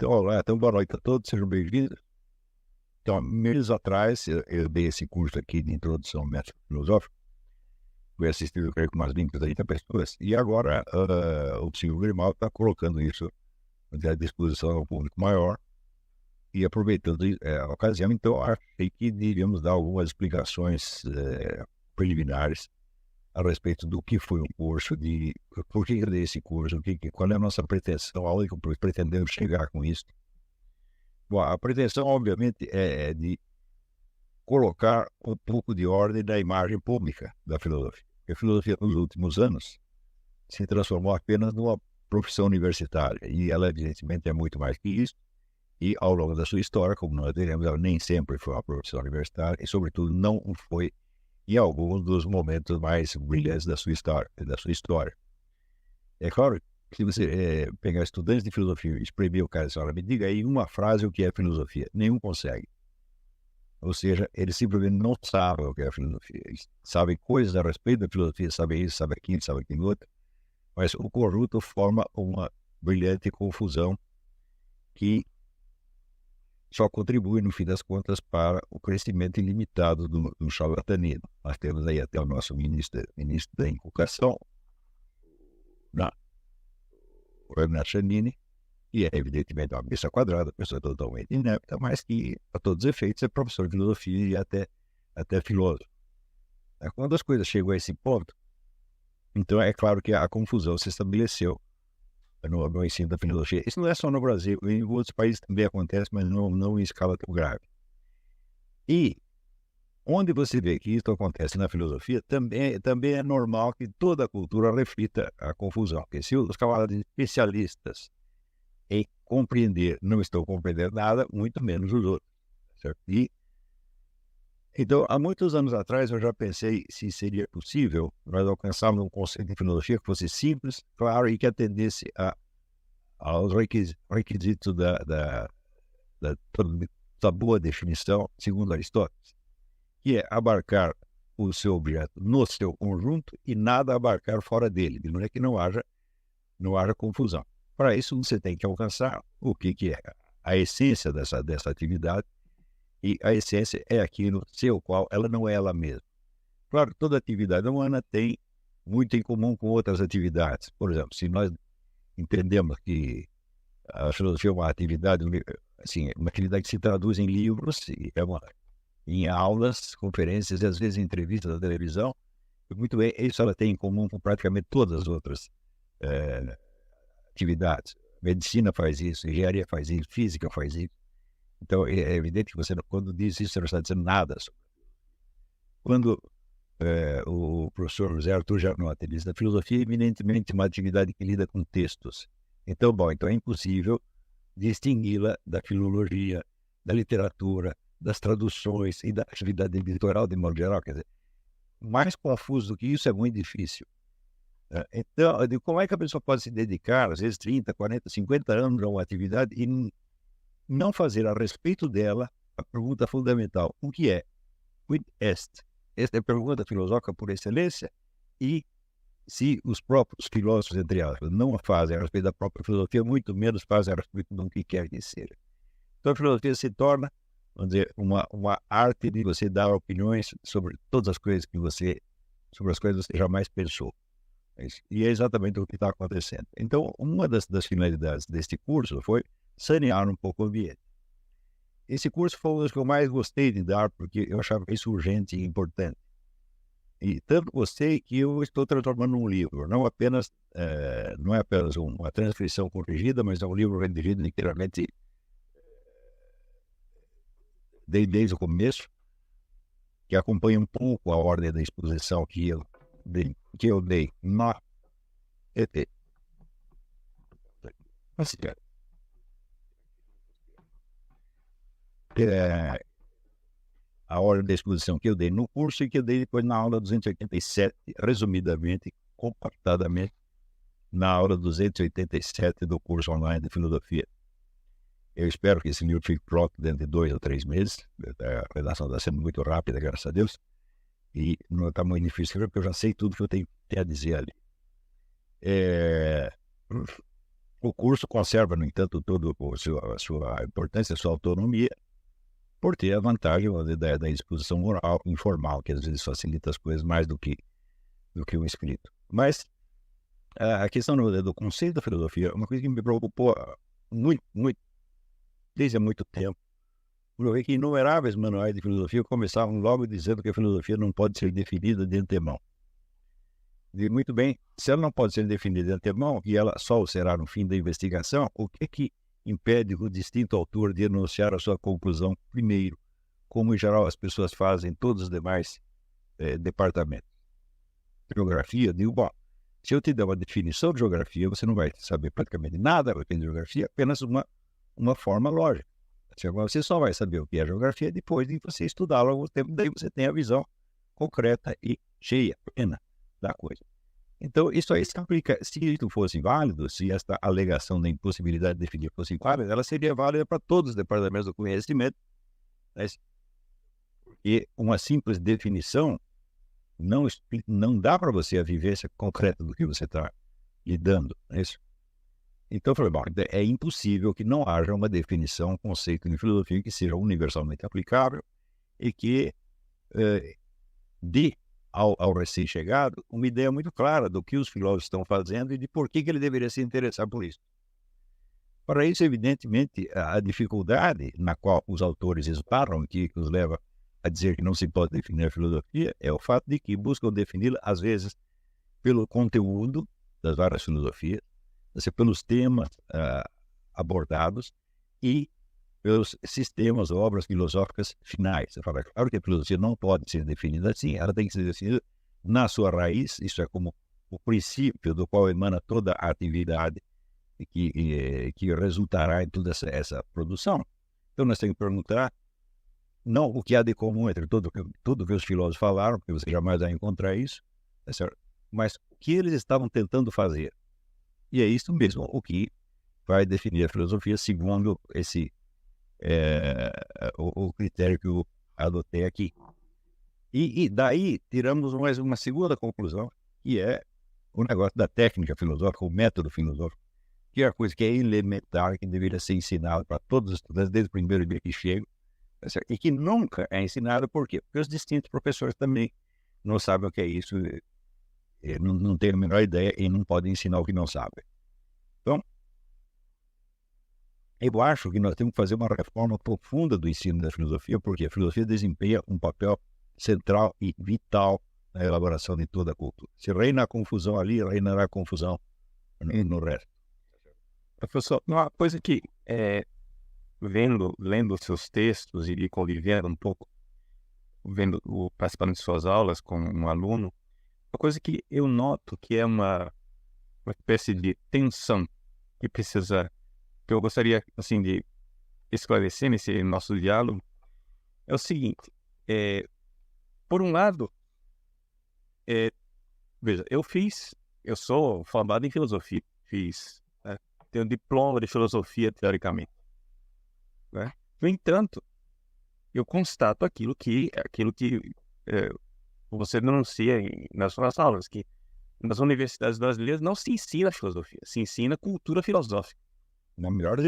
Então, olá, então boa noite a todos, sejam bem-vindos. Então, meses atrás, eu dei esse curso aqui de introdução ao método filosófico, fui assistido, creio, com umas 20, 30 pessoas, e agora o Silvio Grimaldi está colocando isso à disposição ao público maior, e aproveitando a ocasião, então, achei que deveríamos dar algumas explicações preliminares a respeito do que foi o curso, de por que eu dei esse curso, qual é a nossa pretensão, aonde que pretendemos chegar com isso. Bom, a pretensão, obviamente, é de colocar um pouco de ordem na imagem pública da filosofia. Porque a filosofia, nos últimos anos, se transformou apenas numa profissão universitária, e ela, evidentemente, é muito mais que isso, e ao longo da sua história, como nós diremos, ela nem sempre foi uma profissão universitária, e, sobretudo, não foi em alguns dos momentos mais brilhantes da sua história. É claro que se você pegar estudantes de filosofia e espremer o cara e falar, me diga aí uma frase o que é filosofia. Nenhum consegue. Ou seja, eles simplesmente não sabem o que é filosofia. Eles sabem coisas a respeito da filosofia, sabem isso, sabem aquilo outro, mas o conjunto forma uma brilhante confusão que só contribui, no fim das contas, para o crescimento ilimitado do charlatanismo. Nós temos aí até o nosso ministro da Educação, o Renato Giannini, e é evidentemente uma cabeça quadrada, pessoa totalmente inepta, mas que, a todos os efeitos, é professor de filosofia e até filósofo. Quando as coisas chegam a esse ponto, então é claro que a confusão se estabeleceu no ensino da filosofia. Isso não é só no Brasil, em outros países também acontece, mas não em escala tão grave. E onde você vê que isso acontece na filosofia, também é normal que toda a cultura reflita a confusão. Porque se os camaradas especialistas em compreender não estão compreendendo nada, muito menos os outros. Certo? Então, há muitos anos atrás, eu já pensei se seria possível nós alcançarmos um conceito de filosofia que fosse simples, claro, e que atendesse aos requisitos da boa definição, segundo Aristóteles, que é abarcar o seu objeto no seu conjunto e nada abarcar fora dele, de maneira que não haja confusão. Para isso, você tem que alcançar o que é a essência dessa atividade, e a essência é aquilo sem o qual ela não é ela mesma. Claro que toda atividade humana tem muito em comum com outras atividades. Por exemplo, se nós entendemos que a filosofia é uma atividade, assim, uma atividade que se traduz em livros, em aulas, conferências e às vezes em entrevistas na televisão, muito bem, isso ela tem em comum com praticamente todas as outras atividades. Medicina faz isso, engenharia faz isso, física faz isso. Então, é evidente que você, quando diz isso, você não está dizendo nada sobre. Quando o professor José Arthur Janotti diz, a filosofia é eminentemente uma atividade que lida com textos. Então é impossível distingui-la da filologia, da literatura, das traduções e da atividade editorial de modo geral. Quer dizer, mais confuso do que isso é muito difícil. Então, como é que a pessoa pode se dedicar, às vezes 30, 40, 50 anos a uma atividade e não fazer a respeito dela a pergunta fundamental: o que é? Quid est? Esta é a pergunta filosófica por excelência, e se os próprios filósofos, entre aspas, não a fazem a respeito da própria filosofia, muito menos fazem a respeito do que quer que seja. Então a filosofia se torna, vamos dizer, uma arte de você dar opiniões sobre todas as coisas sobre as quais você jamais pensou. E é exatamente o que está acontecendo. Então, uma das finalidades deste curso foi sanear um pouco o ambiente. Esse curso foi um dos que eu mais gostei de dar, porque eu achava isso urgente e importante. E tanto gostei que eu estou transformando num livro, não é apenas uma transcrição corrigida, mas é um livro redigido inteiramente desde o começo, que acompanha um pouco a ordem da exposição que eu dei na ET. A ordem da exposição que eu dei no curso e que eu dei depois na aula 287, resumidamente, compactadamente, na aula 287 do curso online de filosofia. Eu espero que esse livro fique pronto dentro de 2 ou 3 meses. A redação está sendo muito rápida, graças a Deus. E não está muito difícil, porque eu já sei tudo que eu tenho a dizer ali. O curso conserva, no entanto, toda a sua importância, a sua autonomia, por ter a vantagem da exposição oral, informal, que às vezes facilita as coisas mais do que o escrito. Mas a questão do conceito da filosofia é uma coisa que me preocupou muito, muito, desde há muito tempo. Eu vi que inumeráveis manuais de filosofia começavam logo dizendo que a filosofia não pode ser definida de antemão. E muito bem, se ela não pode ser definida de antemão e ela só o será no fim da investigação, o que impede o distinto autor de enunciar a sua conclusão primeiro, como em geral as pessoas fazem em todos os demais departamentos? Geografia, digo, bom, se eu te der uma definição de geografia, você não vai saber praticamente nada a respeito de geografia, apenas uma forma lógica. Você só vai saber o que é geografia depois de você estudá-la algum tempo, daí você tem a visão concreta e cheia, plena da coisa. Então, isso aí se aplica, se isso fosse válido, se esta alegação da impossibilidade de definir fosse válida, ela seria válida para todos os departamentos do conhecimento, né? E uma simples definição não dá para você a vivência concreta do que você está lidando, não é isso? Então, eu falei, bom, é impossível que não haja uma definição, um conceito de filosofia que seja universalmente aplicável e que dê ao recém-chegado uma ideia muito clara do que os filósofos estão fazendo e de por que ele deveria se interessar por isso. Para isso, evidentemente, a dificuldade na qual os autores esbarram, que os leva a dizer que não se pode definir a filosofia, é o fato de que buscam defini-la, às vezes, pelo conteúdo das várias filosofias, pelos temas abordados e pelos sistemas, obras filosóficas finais. Você fala, claro que a filosofia não pode ser definida assim, ela tem que ser definida na sua raiz, isso é como o princípio do qual emana toda a atividade que resultará em toda essa produção. Então nós temos que perguntar, não o que há de comum entre tudo que os filósofos falaram, porque você jamais vai encontrar isso, mas o que eles estavam tentando fazer. E é isso mesmo o que vai definir a filosofia segundo o critério que eu adotei aqui. E daí tiramos mais uma segunda conclusão, que é o negócio da técnica filosófica, o método filosófico, que é a coisa que é elementar, que deveria ser ensinado para todos os estudantes desde o primeiro dia que chegam, e que nunca é ensinado. Por quê? Porque os distintos professores também não sabem o que é isso, não têm a menor ideia e não podem ensinar o que não sabem. Então, eu acho que nós temos que fazer uma reforma profunda do ensino da filosofia, porque a filosofia desempenha um papel central e vital na elaboração de toda a cultura. Se reina a confusão ali, reinará a confusão no resto. Professor, uma coisa que, lendo seus textos e convivendo um pouco, participando de suas aulas com um aluno, uma coisa que eu noto que é uma espécie de tensão que eu gostaria assim, de esclarecer nesse nosso diálogo, é o seguinte, por um lado, veja, eu sou formado em filosofia, tenho diploma de filosofia teoricamente, né? No entanto, eu constato aquilo que você denuncia nas suas aulas, que nas universidades brasileiras não se ensina filosofia, se ensina cultura filosófica. Na melhor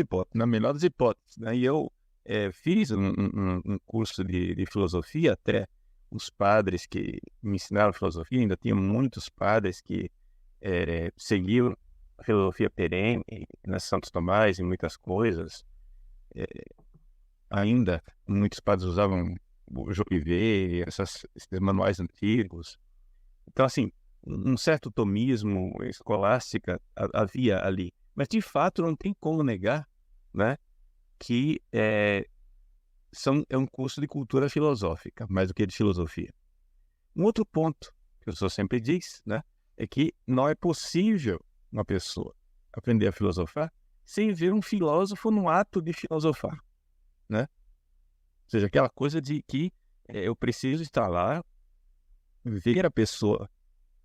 das hipóteses. Né? E eu fiz um curso de filosofia, até os padres que me ensinaram filosofia, ainda tinha muitos padres que seguiam a filosofia perene, né, Santo Tomás e muitas coisas. Ainda muitos padres usavam o Jolivet, esses manuais antigos. Então, assim, um certo tomismo escolástica havia ali. Mas, de fato, não tem como negar, né, que é um curso de cultura filosófica, mais do que de filosofia. Um outro ponto que o senhor sempre diz, né, é que não é possível uma pessoa aprender a filosofar sem ver um filósofo no ato de filosofar, né? Ou seja, aquela coisa de que eu preciso estar lá, ver a pessoa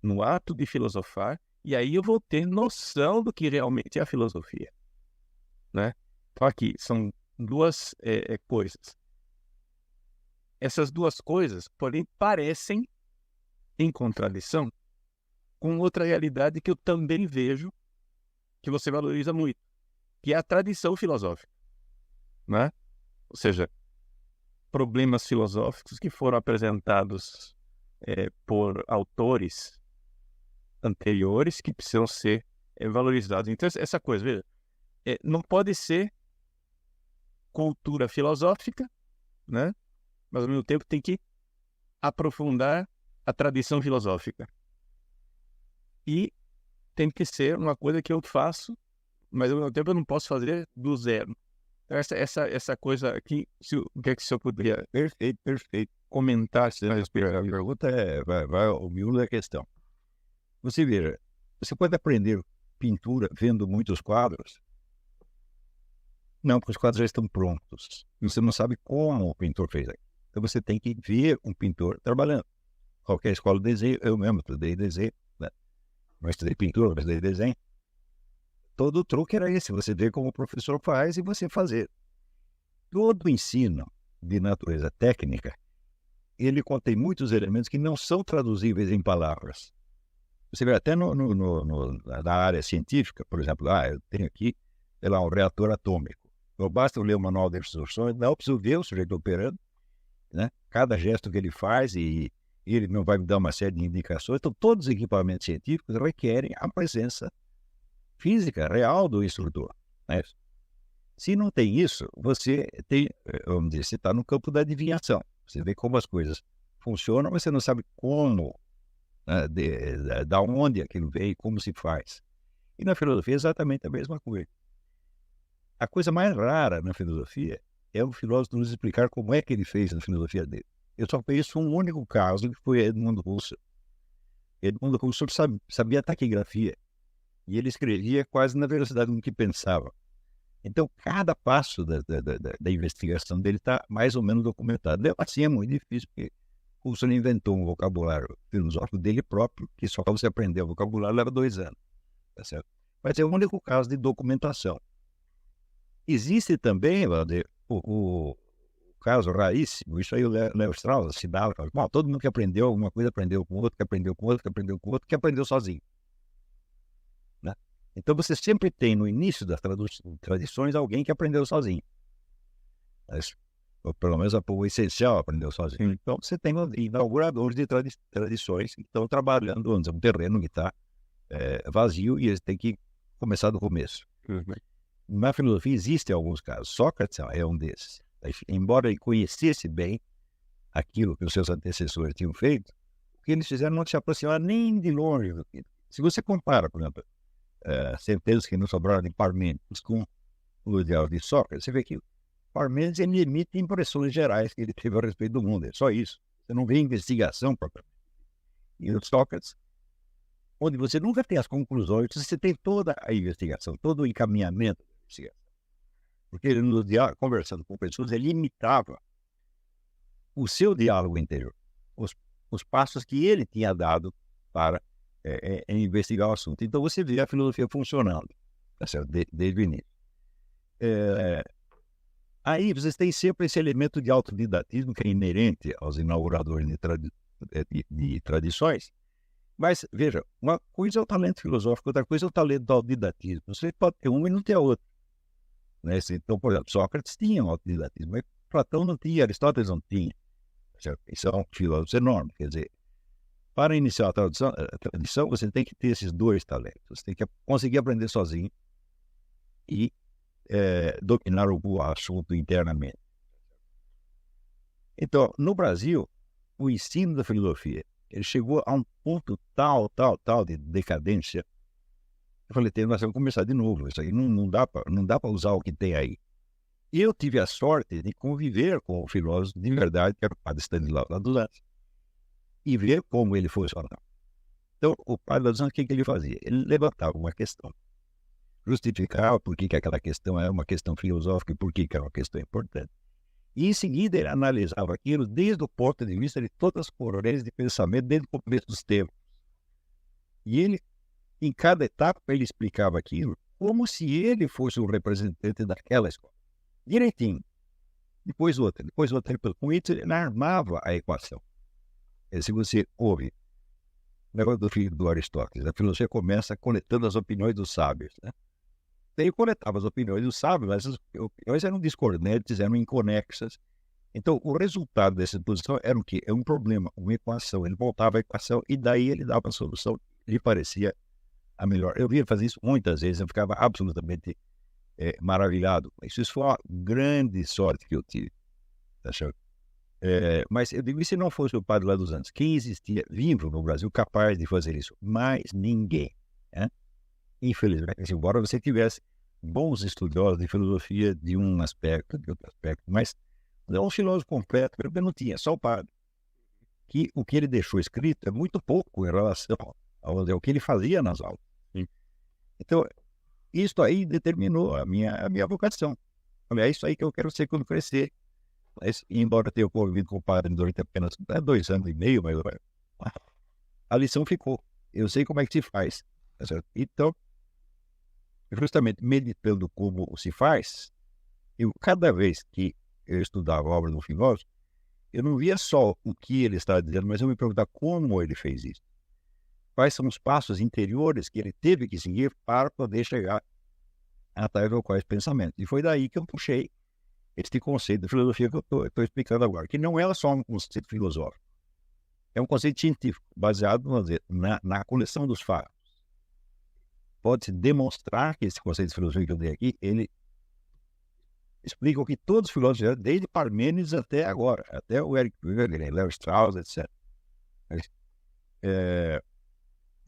no ato de filosofar, e aí eu vou ter noção do que realmente é a filosofia, né? Então aqui são duas coisas. Essas duas coisas, porém, parecem em contradição com outra realidade que eu também vejo que você valoriza muito, que é a tradição filosófica, né? Ou seja, problemas filosóficos que foram apresentados por autores anteriores que precisam ser valorizados. Então, essa coisa, veja, não pode ser cultura filosófica, né? Mas ao mesmo tempo tem que aprofundar a tradição filosófica. E tem que ser uma coisa que eu faço, mas ao mesmo tempo eu não posso fazer do zero. Então, essa coisa aqui, o que é que o senhor poderia Perfeito. comentar? A pergunta vai ao miolo da questão. Você veja, você pode aprender pintura vendo muitos quadros? Não, porque os quadros já estão prontos. Você não sabe como o pintor fez aquilo. Então você tem que ver um pintor trabalhando. Qualquer escola de desenho, eu mesmo estudei desenho, né? Não estudei pintura, mas estudei desenho. Todo o truque era esse, você ver como o professor faz e você fazer. Todo o ensino de natureza técnica, ele contém muitos elementos que não são traduzíveis em palavras. Você vê até na área científica, por exemplo, eu tenho aqui, sei lá, um reator atômico. Não basta eu ler o manual de instruções, não, eu preciso ver o sujeito operando, né? Cada gesto que ele faz e ele não vai me dar uma série de indicações. Então, todos os equipamentos científicos requerem a presença física real do instrutor, né? Se não tem isso, você tem, vamos dizer, você está no campo da adivinhação. Você vê como as coisas funcionam, mas você não sabe como, né, da onde aquilo veio, como se faz. E na filosofia é exatamente a mesma coisa. A coisa mais rara na filosofia é o filósofo nos explicar como é que ele fez na filosofia dele. Eu só conheço um único caso, que foi Edmund Husserl. Edmund Husserl sabia taquigrafia, e ele escrevia quase na velocidade com que pensava. Então, cada passo da investigação dele está mais ou menos documentado. Assim é muito difícil, porque Husserl inventou um vocabulário filosófico dele próprio, que só para você aprender o vocabulário leva 2 anos. Tá certo? Mas é o único caso de documentação. Existe também, Valdir, o caso raríssimo, isso aí o Léo Strauss assinava, todo mundo que aprendeu alguma coisa aprendeu com outro, que aprendeu com outro, que aprendeu com outro, que aprendeu sozinho. Né? Então você sempre tem no início das tradições alguém que aprendeu sozinho. Ou pelo menos o essencial aprendeu sozinho. Então você tem inauguradores de tradições que estão trabalhando, vamos dizer, um terreno que está vazio e eles têm que começar do começo. Na filosofia existem alguns casos. Sócrates é um desses. Embora ele conhecesse bem aquilo que os seus antecessores tinham feito, o que eles fizeram não se aproximar nem de longe. Se você compara, por exemplo, sentenças que não sobraram de Parmênides com o ideal de Sócrates, você vê que Parmênides ele emite impressões gerais que ele teve a respeito do mundo. É só isso. Você não vê investigação propriamente. E o Sócrates, onde você nunca tem as conclusões, você tem toda a investigação, todo o encaminhamento da investigação. Porque ele, no diálogo, conversando com pessoas, ele imitava o seu diálogo interior, os passos que ele tinha dado para investigar o assunto. Então você vê a filosofia funcionando, tá certo? Desde o início. Aí vocês têm sempre esse elemento de autodidatismo que é inerente aos inauguradores de tradições. Mas, veja, uma coisa é o talento filosófico, outra coisa é o talento do autodidatismo. Você pode ter um e não ter outro. Né? Então, por exemplo, Sócrates tinha um autodidatismo, mas Platão não tinha, Aristóteles não tinha. Certo? Isso é um filósofo enorme. Quer dizer, para iniciar a tradição, você tem que ter esses 2 talentos. Você tem que conseguir aprender sozinho e dominar o assunto internamente. Então, no Brasil, o ensino da filosofia ele chegou a um ponto tal de decadência. Eu falei, nós vamos começar de novo. Isso aí não dá para usar o que tem aí. E eu tive a sorte de conviver com o filósofo de verdade, que era o padre Stanislau dos Anjos, e ver como ele funcionava. Então, o padre dos Anjos, o que ele fazia? Ele levantava uma questão, justificava por que aquela questão era uma questão filosófica e por que era uma questão importante. E em seguida ele analisava aquilo desde o ponto de vista de todas as coronéis de pensamento, desde o começo dos tempos. E ele, em cada etapa, ele explicava aquilo como se ele fosse um representante daquela escola. Direitinho. Depois outra. Com isso ele armava a equação. Se você ouve o negócio do Aristóteles, a filosofia começa coletando as opiniões dos sábios, né? Ele coletava as opiniões do sábio, mas as opiniões eram discordantes, eram inconexas. Então, o resultado dessa exposição era o quê? É um problema, uma equação. Ele voltava à equação e daí ele dava a solução. Lhe parecia a melhor. Eu via fazer isso muitas vezes, eu ficava absolutamente maravilhado. Isso foi uma grande sorte que eu tive. Tá certo? Mas eu digo, e se não fosse o padre lá dos Andes? Quem existia vivo no Brasil capaz de fazer isso? Mais ninguém. Né? Infelizmente, embora você tivesse bons estudiosos de filosofia de um aspecto, de outro aspecto, mas não um filósofo completo, porque não tinha, só o padre. Que o que ele deixou escrito é muito pouco em relação ao que ele fazia nas aulas. Sim. Então, isso aí determinou a minha vocação. Falei, é isso aí que eu quero ser quando crescer. Mas, embora eu tenha convivido com o padre durante apenas 2 anos e meio, mas a lição ficou. Eu sei como é que se faz. Tá certo? Então, justamente meditando como se faz, cada vez que eu estudava a obra do filósofo, eu não via só o que ele estava dizendo, mas eu me perguntava como ele fez isso. Quais são os passos interiores que ele teve que seguir para poder chegar a tais ou quais pensamentos. E foi daí que eu puxei este conceito de filosofia que eu estou explicando agora, que não é só um conceito filosófico, é um conceito científico, baseado, vamos dizer, na coleção dos fatos. Pode-se demonstrar que esse conceito de filosofia que eu dei aqui, ele explica o que todos os filósofos fizeram, desde Parmênides até agora, até o Eric Wegener, Léo Strauss, etc.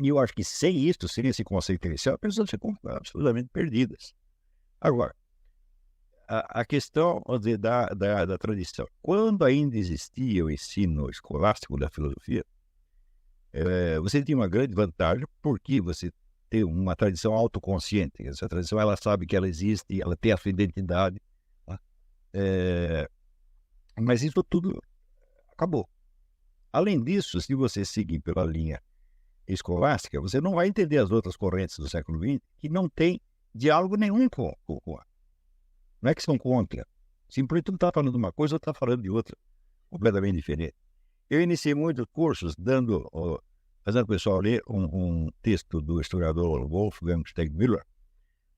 E eu acho que sem isso, sem esse conceito inicial, as pessoas ficam absolutamente perdidas. Agora, a questão, vamos dizer, da tradição. Quando ainda existia o ensino escolástico da filosofia, você tinha uma grande vantagem, porque você tem uma tradição autoconsciente. Essa tradição, ela sabe que ela existe, ela tem a sua identidade. Tá? Mas isso tudo acabou. Além disso, se você seguir pela linha escolástica, você não vai entender as outras correntes do século XX que não tem diálogo nenhum com a. Não é que são contra. Simplesmente um está falando uma coisa, outro está falando de outra, completamente diferente. Eu iniciei muitos cursos fazendo o pessoal ler um texto do historiador Wolfgang Stegmüller,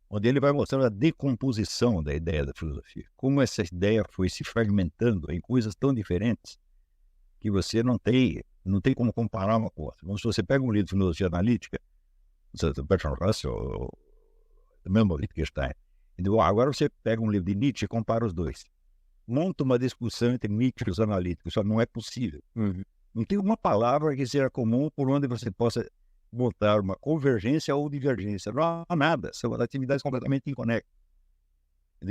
onde ele vai mostrando a decomposição da ideia da filosofia. Como essa ideia foi se fragmentando em coisas tão diferentes que você não tem como comparar uma com outra. Então, se você pega um livro de filosofia analítica, do Bertrand Russell, do mesmo Wittgenstein, agora você pega um livro de Nietzsche e compara os dois. Monta uma discussão entre Nietzsche e os analíticos. Isso não é possível. Não tem uma palavra que seja comum por onde você possa botar uma convergência ou divergência. Não há nada. São atividades completamente inconexas.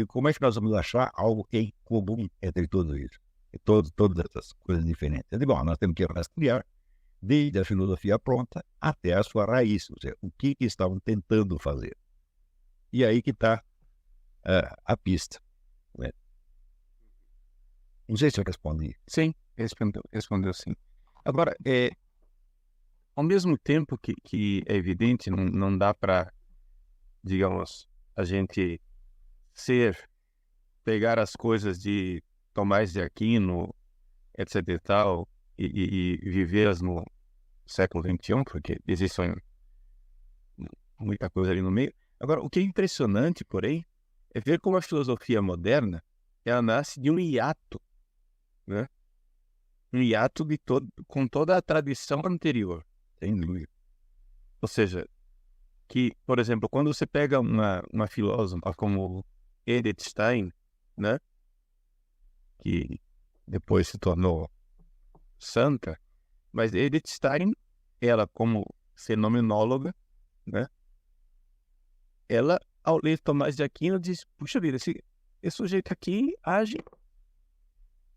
Como é que nós vamos achar algo em comum entre tudo isso? E todas essas coisas diferentes. Nós temos que rastrear desde a filosofia pronta até a sua raiz. Ou seja, o que estavam tentando fazer. E aí que está a pista. Né? Não sei se eu respondi. Sim, respondeu sim. Agora, ao mesmo tempo que é evidente, não dá para, digamos, a gente pegar as coisas de Tomás de Aquino, etc e tal, e vivê-las no século XXI, porque existe muita coisa ali no meio. Agora, o que é impressionante, porém, é ver como a filosofia moderna, ela nasce de um hiato, né? Um hiato com toda a tradição anterior. Sem dúvida. Ou seja, que, por exemplo, quando você pega uma filósofa como Edith Stein, né? Que depois se tornou santa, mas Edith Stein, ela como fenomenóloga, né? Ela, ao ler Tomás de Aquino, diz, puxa vida, esse sujeito aqui age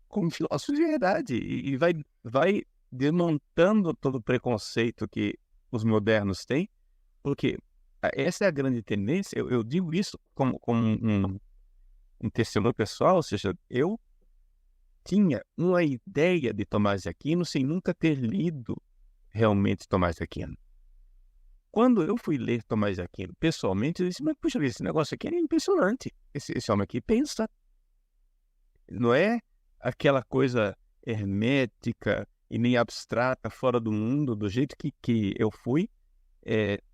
como filósofo de verdade e vai desmontando todo o preconceito que os modernos têm, porque essa é a grande tendência. Eu digo isso como um testemunho pessoal, ou seja, eu tinha uma ideia de Tomás de Aquino sem nunca ter lido realmente Tomás de Aquino. Quando eu fui ler Tomás de Aquino pessoalmente, eu disse, mas puxa vida, esse negócio aqui é impressionante. Esse homem aqui pensa. Não é aquela coisa hermética e nem abstrata, fora do mundo, do jeito que eu fui, sem nunca ter lido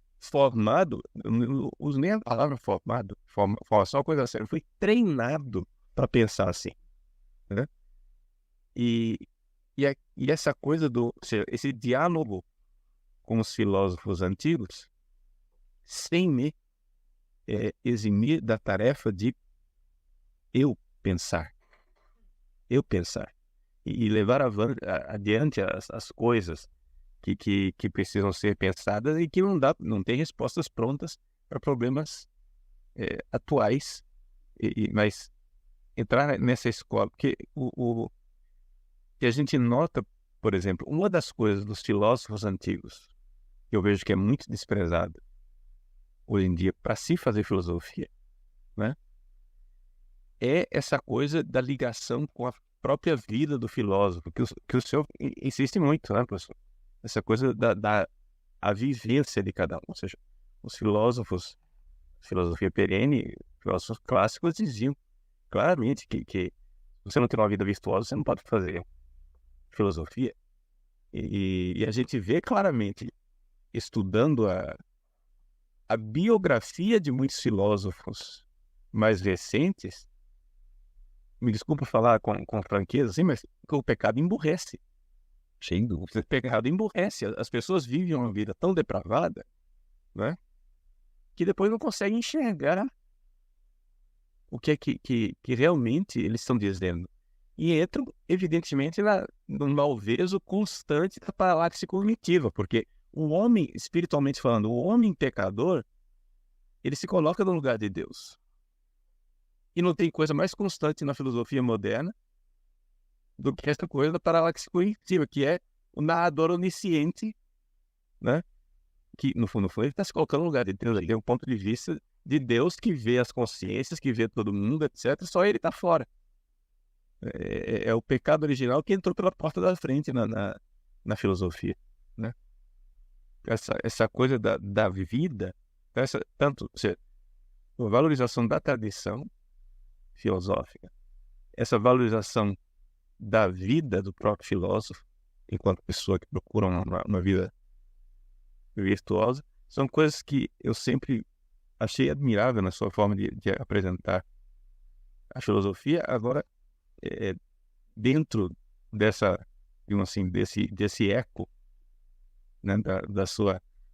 realmente Tomás de Aquino. Quando eu fui ler Tomás de Aquino pessoalmente, eu disse, mas puxa vida, esse negócio aqui é impressionante. Não é aquela coisa hermética e nem abstrata, fora do mundo, do jeito que eu fui, sem nunca ter lido realmente Tomás de Aquino. formado, não uso nem a palavra formado, formação é uma coisa séria, eu fui treinado para pensar assim, né? E essa coisa esse diálogo com os filósofos antigos, sem me eximir da tarefa de eu pensar e levar adiante as coisas que precisam ser pensadas e que não tem respostas prontas para problemas atuais, mas entrar nessa escola, porque o que a gente nota, por exemplo, uma das coisas dos filósofos antigos que eu vejo que é muito desprezada hoje em dia para se fazer filosofia, né, é essa coisa da ligação com a própria vida do filósofo, que o senhor insiste muito, né, professor? Essa coisa a vivência de cada um. Ou seja, os filósofos, filosofia perene, filósofos clássicos diziam claramente que se você não tem uma vida virtuosa, você não pode fazer filosofia. E a gente vê claramente, estudando a biografia de muitos filósofos mais recentes, me desculpa falar com franqueza, assim, mas o pecado emburrece. Sem dúvida. O pecado emburrece. As pessoas vivem uma vida tão depravada, né, que depois não conseguem enxergar o que é que realmente eles estão dizendo. E entram, evidentemente, no malveso constante da paralaxe cognitiva, porque o homem, espiritualmente falando, o homem pecador, ele se coloca no lugar de Deus. E não tem coisa mais constante na filosofia moderna do que essa coisa da paralaxe cognitiva, que é o narrador onisciente, né? Que, no fundo, ele está se colocando no lugar de Deus. Ele tem um ponto de vista de Deus que vê as consciências, que vê todo mundo, etc. Só ele está fora. É o pecado original que entrou pela porta da frente na filosofia, né? Essa coisa da vida, tanto a valorização da tradição filosófica, essa valorização da vida do próprio filósofo, enquanto pessoa que procura uma vida virtuosa, são coisas que eu sempre achei admirável na sua forma de apresentar a filosofia. Agora, dentro desse eco, né, do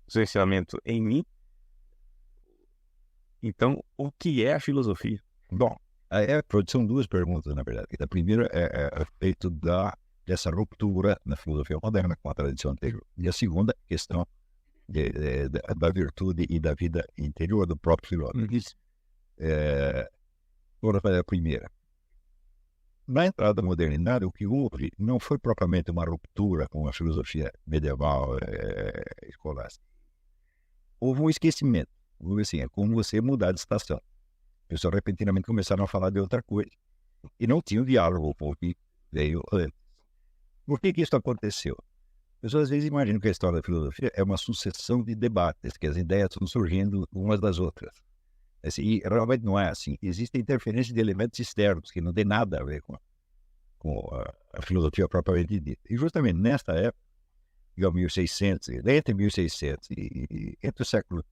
seu ensinamento em mim, então, o que é a filosofia? Bom, são duas perguntas, na verdade. A primeira é a respeito dessa ruptura na filosofia moderna com a tradição anterior. E a segunda questão da virtude e da vida interior do próprio filósofo. Vou fazer a primeira. Na entrada da modernidade, o que houve não foi propriamente uma ruptura com a filosofia medieval escolástica. Houve um esquecimento. Houve assim, é como você mudar de estação. As pessoas repentinamente começaram a falar de outra coisa. E não tinha um diálogo com o que veio antes. Por que isso aconteceu? As pessoas às vezes imaginam que a história da filosofia é uma sucessão de debates, que as ideias estão surgindo umas das outras. Assim, e realmente não é assim. Existe interferência de elementos externos que não tem nada a ver com a filosofia propriamente dita. E justamente nesta época, digamos, 1600, entre 1600 e entre o século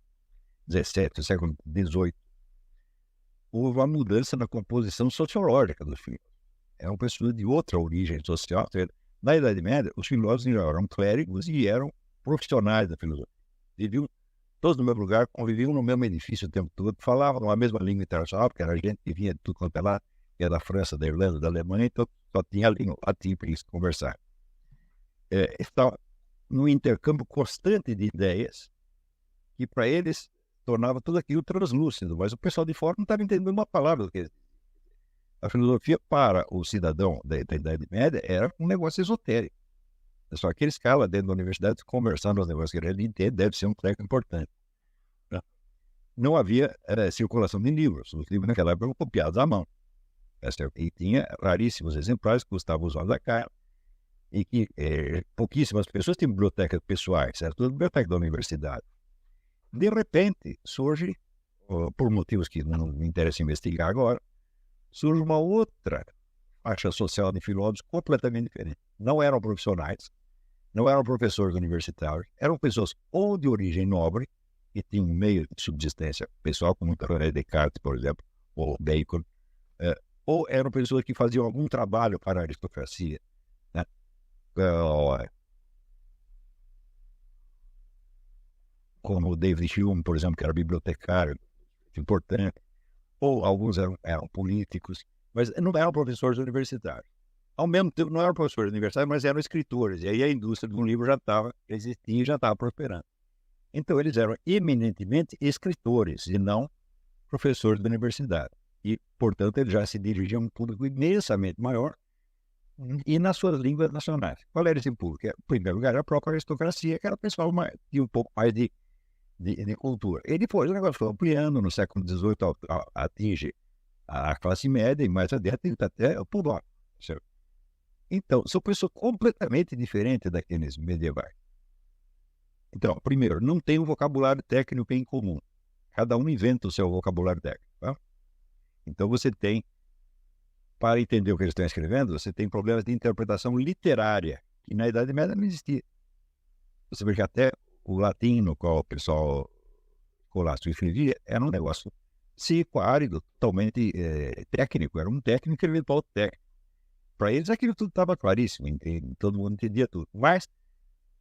XVII e o século XVIII, houve uma mudança na composição sociológica dos filósofos. Eram pessoas de outra origem social. Na Idade Média, os filósofos eram clérigos e eram profissionais da filosofia. Viviam todos no mesmo lugar, conviviam no mesmo edifício o tempo todo, falavam a mesma língua internacional, porque era gente que vinha de tudo quanto é lá, que era da França, da Irlanda, da Alemanha, então só tinha a língua latim para eles conversar. Estava num intercâmbio constante de ideias que para eles tornava tudo aquilo translúcido, mas o pessoal de fora não estava entendendo uma palavra do que a filosofia para o cidadão da Idade Média era um negócio esotérico. É só aqueles caras lá dentro da universidade conversando os negócios que ele entende, deve ser um treco importante. Não havia circulação de livros. Os livros naquela época eram copiados à mão. E tinha raríssimos exemplares que custavam os olhos da cara. E que pouquíssimas pessoas tinham bibliotecas pessoais, certo? A biblioteca da universidade. De repente, surge, por motivos que não me interessa investigar agora, surge uma outra faixa social de filósofos completamente diferente. Não eram profissionais, não eram professores universitários, eram pessoas ou de origem nobre, que tinha um meio de subsistência pessoal, como René Descartes, por exemplo, ou Bacon, ou eram pessoas que faziam algum trabalho para a aristocracia, né? Como o David Hume, por exemplo, que era bibliotecário, importante, ou alguns eram políticos, mas não eram professores universitários. Ao mesmo tempo, não eram professores universitários, mas eram escritores, e aí a indústria do livro já existia e já estava prosperando. Então, eles eram eminentemente escritores e não professores da universidade. E, portanto, eles já se dirigiam a um público imensamente maior e nas suas línguas nacionais. Qual era esse público? Em primeiro lugar, a própria aristocracia, que era o pessoal tinha um pouco mais de cultura. E depois o negócio foi ampliando, no século XVIII atinge a classe média e mais adiante até o povo. Então, são pessoas completamente diferentes daqueles medievais. Então, primeiro, não tem um vocabulário técnico em comum. Cada um inventa o seu vocabulário técnico. Tá? Então, você tem, para entender o que eles estão escrevendo, você tem problemas de interpretação literária, que na Idade Média não existia. Você vê que até o latim no qual o pessoal escolástico escrevia era um negócio seco, árido, totalmente técnico. Era um técnico escrevendo para outro técnico. Para eles aquilo tudo estava claríssimo, todo mundo entendia tudo. Mas,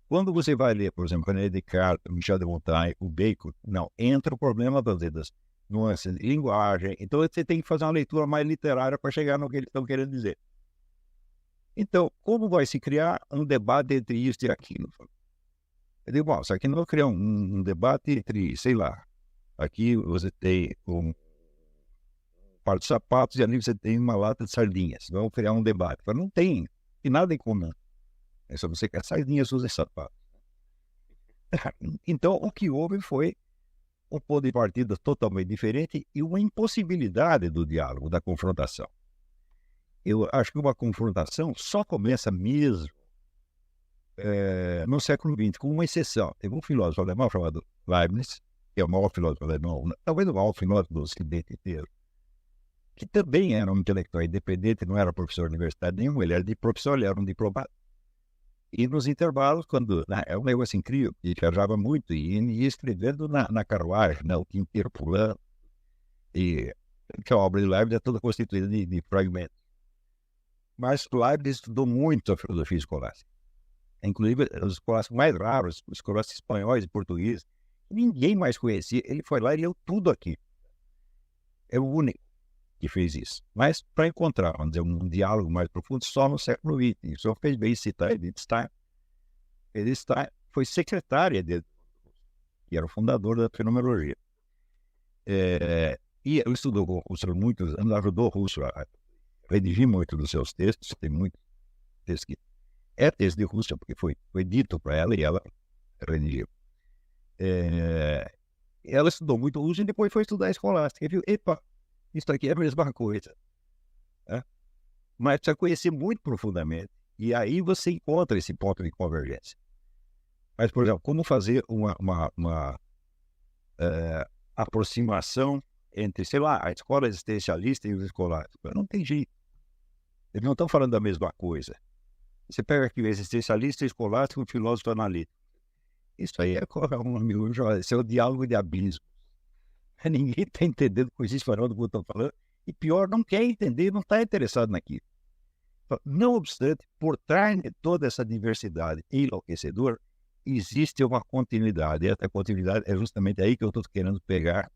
quando você vai ler, por exemplo, René Descartes, Michel de Montaigne, o Bacon, não, entra o problema das nuances de linguagem. Então, você tem que fazer uma leitura mais literária para chegar no que eles estão querendo dizer. Então, como vai se criar um debate entre isso e aquilo? Eu digo, bom, só que não vou criar um debate entre, sei lá, aqui você tem um par de sapatos e ali você tem uma lata de sardinhas. Vamos criar um debate. Mas não tem nada em comum. É só você quer sardinhas, usa sapatos. Então, o que houve foi um ponto de partida totalmente diferente e uma impossibilidade do diálogo, da confrontação. Eu acho que uma confrontação só começa mesmo no século XX, com uma exceção. Teve um filósofo alemão chamado Leibniz, que é o maior filósofo alemão, talvez o maior filósofo do Ocidente inteiro, que também era um intelectual independente, não era professor universitário nenhum, ele era de profissão, ele era um diplomata. E nos intervalos, quando é um negócio incrível, ele viajava muito e ia escrevendo na carruagem, o dia inteiro pulando. E que a obra de Leibniz é toda constituída de fragmentos. Mas Leibniz estudou muito a filosofia escolástica. Inclusive, os escolásticos mais raros, os escolásticos espanhóis e portugueses, ninguém mais conhecia. Ele foi lá e leu tudo aqui. É o único que fez isso. Mas para encontrar, vamos dizer, um diálogo mais profundo, só no século XX. O senhor fez bem citar Edith Stein. Edith Stein foi secretária dele, que era o fundador da fenomenologia. E ele estudou com Husserl muitos anos, ajudou Husserl a redigir muito dos seus textos. Tem muitos textos que é texto de Husserl, porque foi dito para ela e ela redigiu. Ela estudou muito Husserl e depois foi estudar a escolástica. E viu, epa, isso aqui é a mesma coisa. Né? Mas precisa conhecer muito profundamente. E aí você encontra esse ponto de convergência. Mas, por exemplo, como fazer uma aproximação entre, sei lá, a escola existencialista e os escolásticos? Não tem jeito. Eles não estão falando da mesma coisa. Você pega aqui o existencialista, escolástico, o filósofo analítico. Isso aí esse é o diálogo de abismo. Ninguém está entendendo coisas espanhol do que eu estou falando. E pior, não quer entender, não está interessado naquilo. Não obstante, por trás de toda essa diversidade enlouquecedora, existe uma continuidade. E essa continuidade é justamente aí que eu estou querendo pegar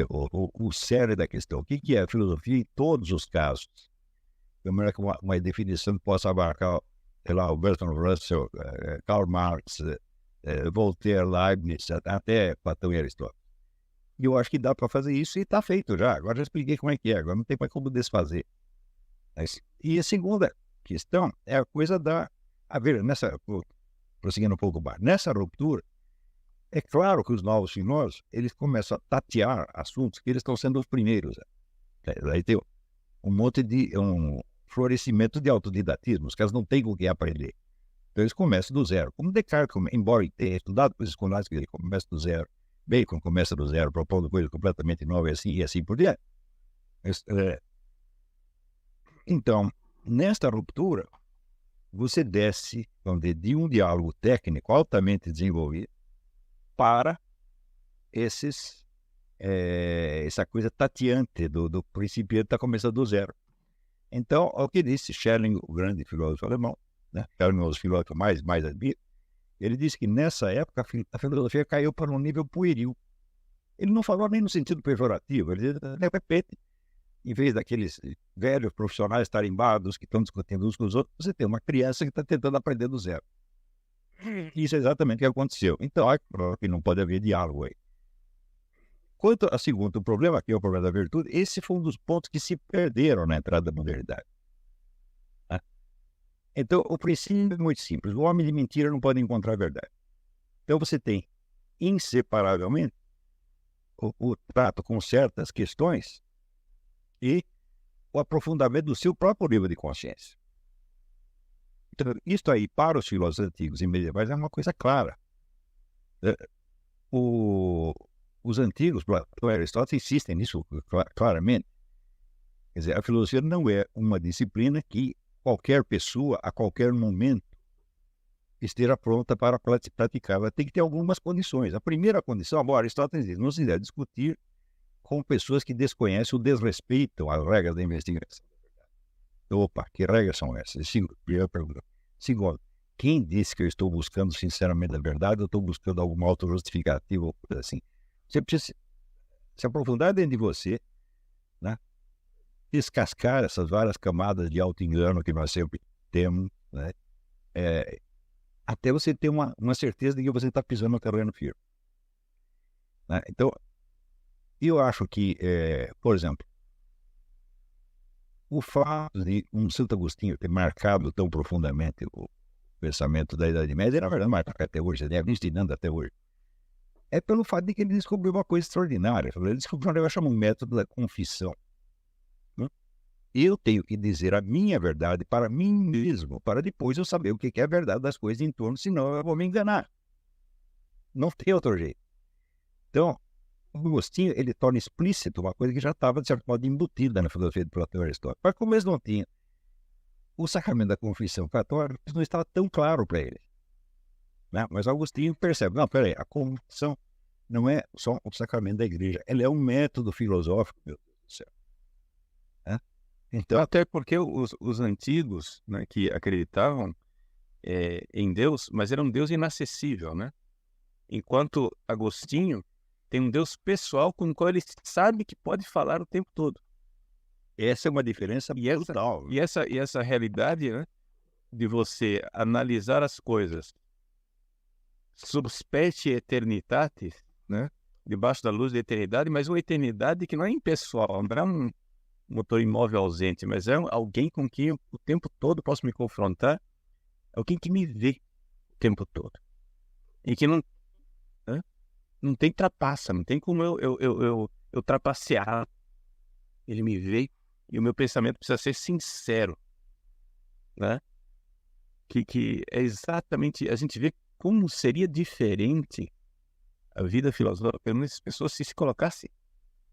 o cerne da questão. O que é a filosofia em todos os casos? De maneira que uma definição que possa abarcar, sei lá, o Bertrand Russell, Karl Marx, Voltaire, Leibniz, até Platão e Aristóteles. E eu acho que dá para fazer isso e está feito já. Agora já expliquei como é que é, agora não tem mais como desfazer. E a segunda questão é a coisa prosseguindo um pouco mais, nessa ruptura, é claro que os novos filósofos, eles começam a tatear assuntos que eles estão sendo os primeiros. Aí tem um monte de florescimento de autodidatismo, os caras não têm com o que aprender. Então eles começam do zero. Como Descartes, embora tenha estudado coisas escolásticas, ele começa do zero. Bacon começa do zero, propondo coisas completamente novas e assim por diante. Então, nesta ruptura, você desce, vamos dizer, de um diálogo técnico altamente desenvolvido para essa coisa tateante do principiante está começando do zero. Então, o que disse Schelling, o grande filósofo alemão, né? Schelling é um dos filósofos mais admiro, ele disse que nessa época a filosofia caiu para um nível pueril. Ele não falou nem no sentido pejorativo, ele disse, de repente, em vez daqueles velhos profissionais tarimbados que estão discutindo uns com os outros, você tem uma criança que está tentando aprender do zero. Isso é exatamente o que aconteceu. Então, que não pode haver diálogo aí. Quanto ao segundo problema, que é o problema da virtude, esse foi um dos pontos que se perderam na entrada da modernidade. Né? Então, o princípio é muito simples. O homem de mentira não pode encontrar a verdade. Então, você tem, inseparavelmente, o trato com certas questões e o aprofundamento do seu próprio nível de consciência. Então, isso aí, para os filósofos antigos e medievais, é uma coisa clara. Os antigos, Platão e Aristóteles, insistem nisso claramente. Quer dizer, a filosofia não é uma disciplina que qualquer pessoa, a qualquer momento, esteja pronta para praticar. Ela tem que ter algumas condições. A primeira condição, bom, Aristóteles diz, não se deve discutir com pessoas que desconhecem ou desrespeitam as regras da investigação. Opa, que regras são essas? Primeira pergunta. Segundo, quem disse que eu estou buscando sinceramente a verdade ou estou buscando alguma autojustificativa ou coisa assim? Você precisa se aprofundar dentro de você, né? Descascar essas várias camadas de auto-engano que nós sempre temos, né? Até você ter uma certeza de que você está pisando no terreno firme. Né? Então, eu acho que, por exemplo, o fato de um Santo Agostinho ter marcado tão profundamente o pensamento da Idade Média, na verdade, marca até hoje, ele é ensinando até hoje, é pelo fato de que ele descobriu uma coisa extraordinária. Ele descobriu um negócio chamado método da confissão. Né? Eu tenho que dizer a minha verdade para mim mesmo, para depois eu saber o que é a verdade das coisas em torno, senão eu vou me enganar. Não tem outro jeito. Então, o Agostinho, ele torna explícito uma coisa que já estava, de certo modo, embutida na filosofia de Platão e Aristóteles. Mas como eles não tinham o sacramento da confissão católica, não estava tão claro para ele. Né? Mas Agostinho percebe, não, peraí, a confissão não é só o sacramento da igreja, ela é um método filosófico, meu Deus do céu. Né? Então, até porque os antigos, né, que acreditavam em Deus, mas era um Deus inacessível, né? Enquanto Agostinho tem um Deus pessoal com o qual ele sabe que pode falar o tempo todo. Essa é uma diferença brutal. E essa realidade, né, de você analisar as coisas sub specie eternitatis, né, debaixo da luz da eternidade, mas uma eternidade que não é impessoal, não é um motor imóvel ausente, mas é alguém com quem eu, o tempo todo posso me confrontar, é alguém que me vê o tempo todo. E que não tem trapaça, não tem como eu trapacear. Ele me vê e o meu pensamento precisa ser sincero, né? Que é exatamente, a gente vê como seria diferente a vida filosófica, pelo menos as pessoas se colocassem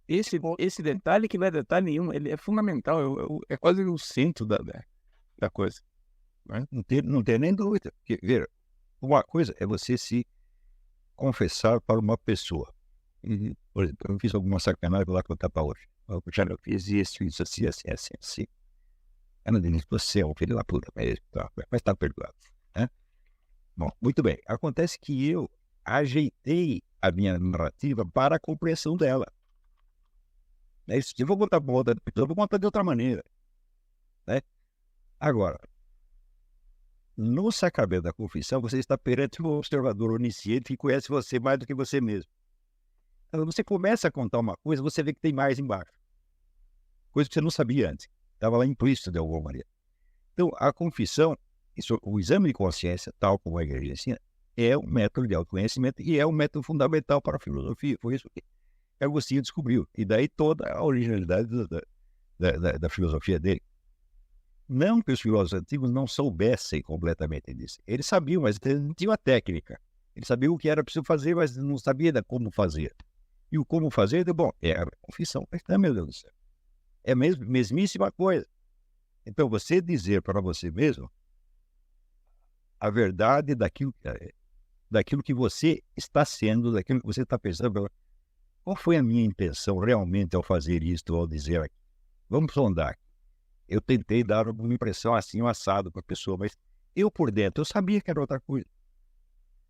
esse detalhe, que não é detalhe nenhum, ele é fundamental, é quase o centro da coisa. Né? Não tem nem dúvida. Porque, veja, uma coisa é você se confessar para uma pessoa. Por exemplo, eu fiz alguma sacanagem, vou lá contar para hoje. Eu já fiz isso assim. Ana Denise, você é um filho da puta mesmo, mas está perdoado. Né? Bom, muito bem. Acontece que eu ajeitei a minha narrativa para a compreensão dela. É isso. Eu vou contar para outra pessoa, eu vou contar de outra maneira. Né? Agora, no sacramento da confissão, você está perante um observador onisciente que conhece você mais do que você mesmo. Quando você começa a contar uma coisa, você vê que tem mais embaixo. Coisa que você não sabia antes. Estava lá implícito de alguma maneira. Então, a confissão, o exame de consciência, tal como a igreja ensina, é um método de autoconhecimento e é um método fundamental para a filosofia. Foi isso que Agostinho descobriu. E daí toda a originalidade da filosofia dele. Não que os filósofos antigos não soubessem completamente disso. Eles sabiam, mas eles não tinham a técnica. Eles sabiam o que era preciso fazer, mas não sabiam como fazer. E o como fazer, bom, é a confissão. Meu Deus do céu. É a mesmíssima coisa. Então, você dizer para você mesmo a verdade daquilo que você está sendo, daquilo que você está pensando, Qual foi a minha intenção realmente ao fazer isto, ao dizer aqui? Vamos sondar. Eu tentei dar uma impressão assim, um assado para a pessoa, mas eu por dentro, eu sabia que era outra coisa.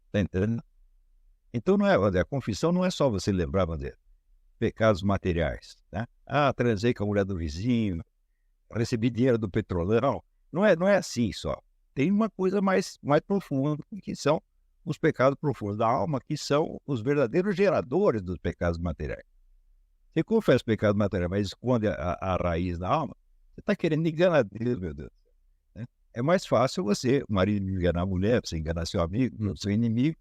Está entendendo? Então, não é, a confissão não é só você lembrar, Bandeira, pecados materiais. Né? Ah, transei com a mulher do vizinho, recebi dinheiro do petrolão. Não é assim só. Tem uma coisa mais profunda, que são os pecados profundos da alma, que são os verdadeiros geradores dos pecados materiais. Você confessa o pecado material, mas esconde a raiz da alma, você está querendo enganar Deus, meu Deus. Né? É mais fácil você, o marido, enganar a mulher, você enganar seu amigo, seu inimigo,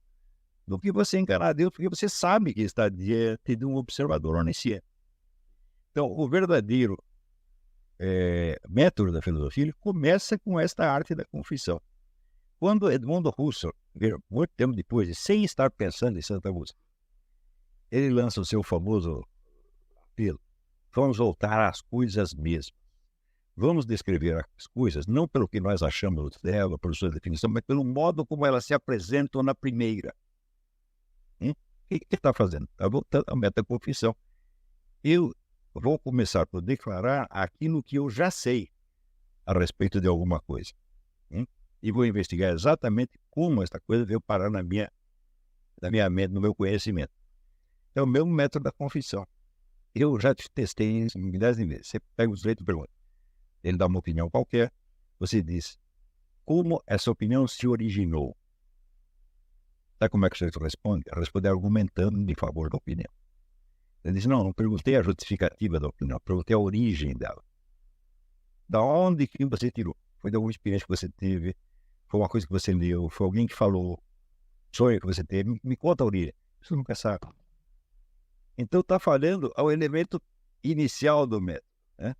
do que você enganar Deus, porque você sabe que está diante de um observador onisciente. Então, o verdadeiro método da filosofia, ele começa com esta arte da confissão. Quando Edmundo Husserl, muito tempo depois, sem estar pensando em Santa Música, ele lança o seu famoso apelo: vamos voltar às coisas mesmas. Vamos descrever as coisas não pelo que nós achamos dela, por sua definição, mas pelo modo como elas se apresentam na primeira. O que ele está fazendo? Está voltando à metaconfissão. Eu vou começar por declarar aquilo que eu já sei a respeito de alguma coisa. E vou investigar exatamente como esta coisa veio parar na minha mente, no meu conhecimento. É o meu método da confissão. Eu já testei isso milhares de vezes. Você pega o sujeito e pergunta. Ele dá uma opinião qualquer. Você diz como essa opinião se originou. Sabe como é que o sujeito responde? Responde argumentando em favor da opinião. Ele diz, não perguntei a justificativa da opinião, perguntei a origem dela. Da onde que você tirou? Foi de alguma experiência que você teve? Foi uma coisa que você leu? Foi alguém que falou? Sonho que você teve? Me conta a origem. Isso nunca sabe. Então está falando ao elemento inicial do método. Né?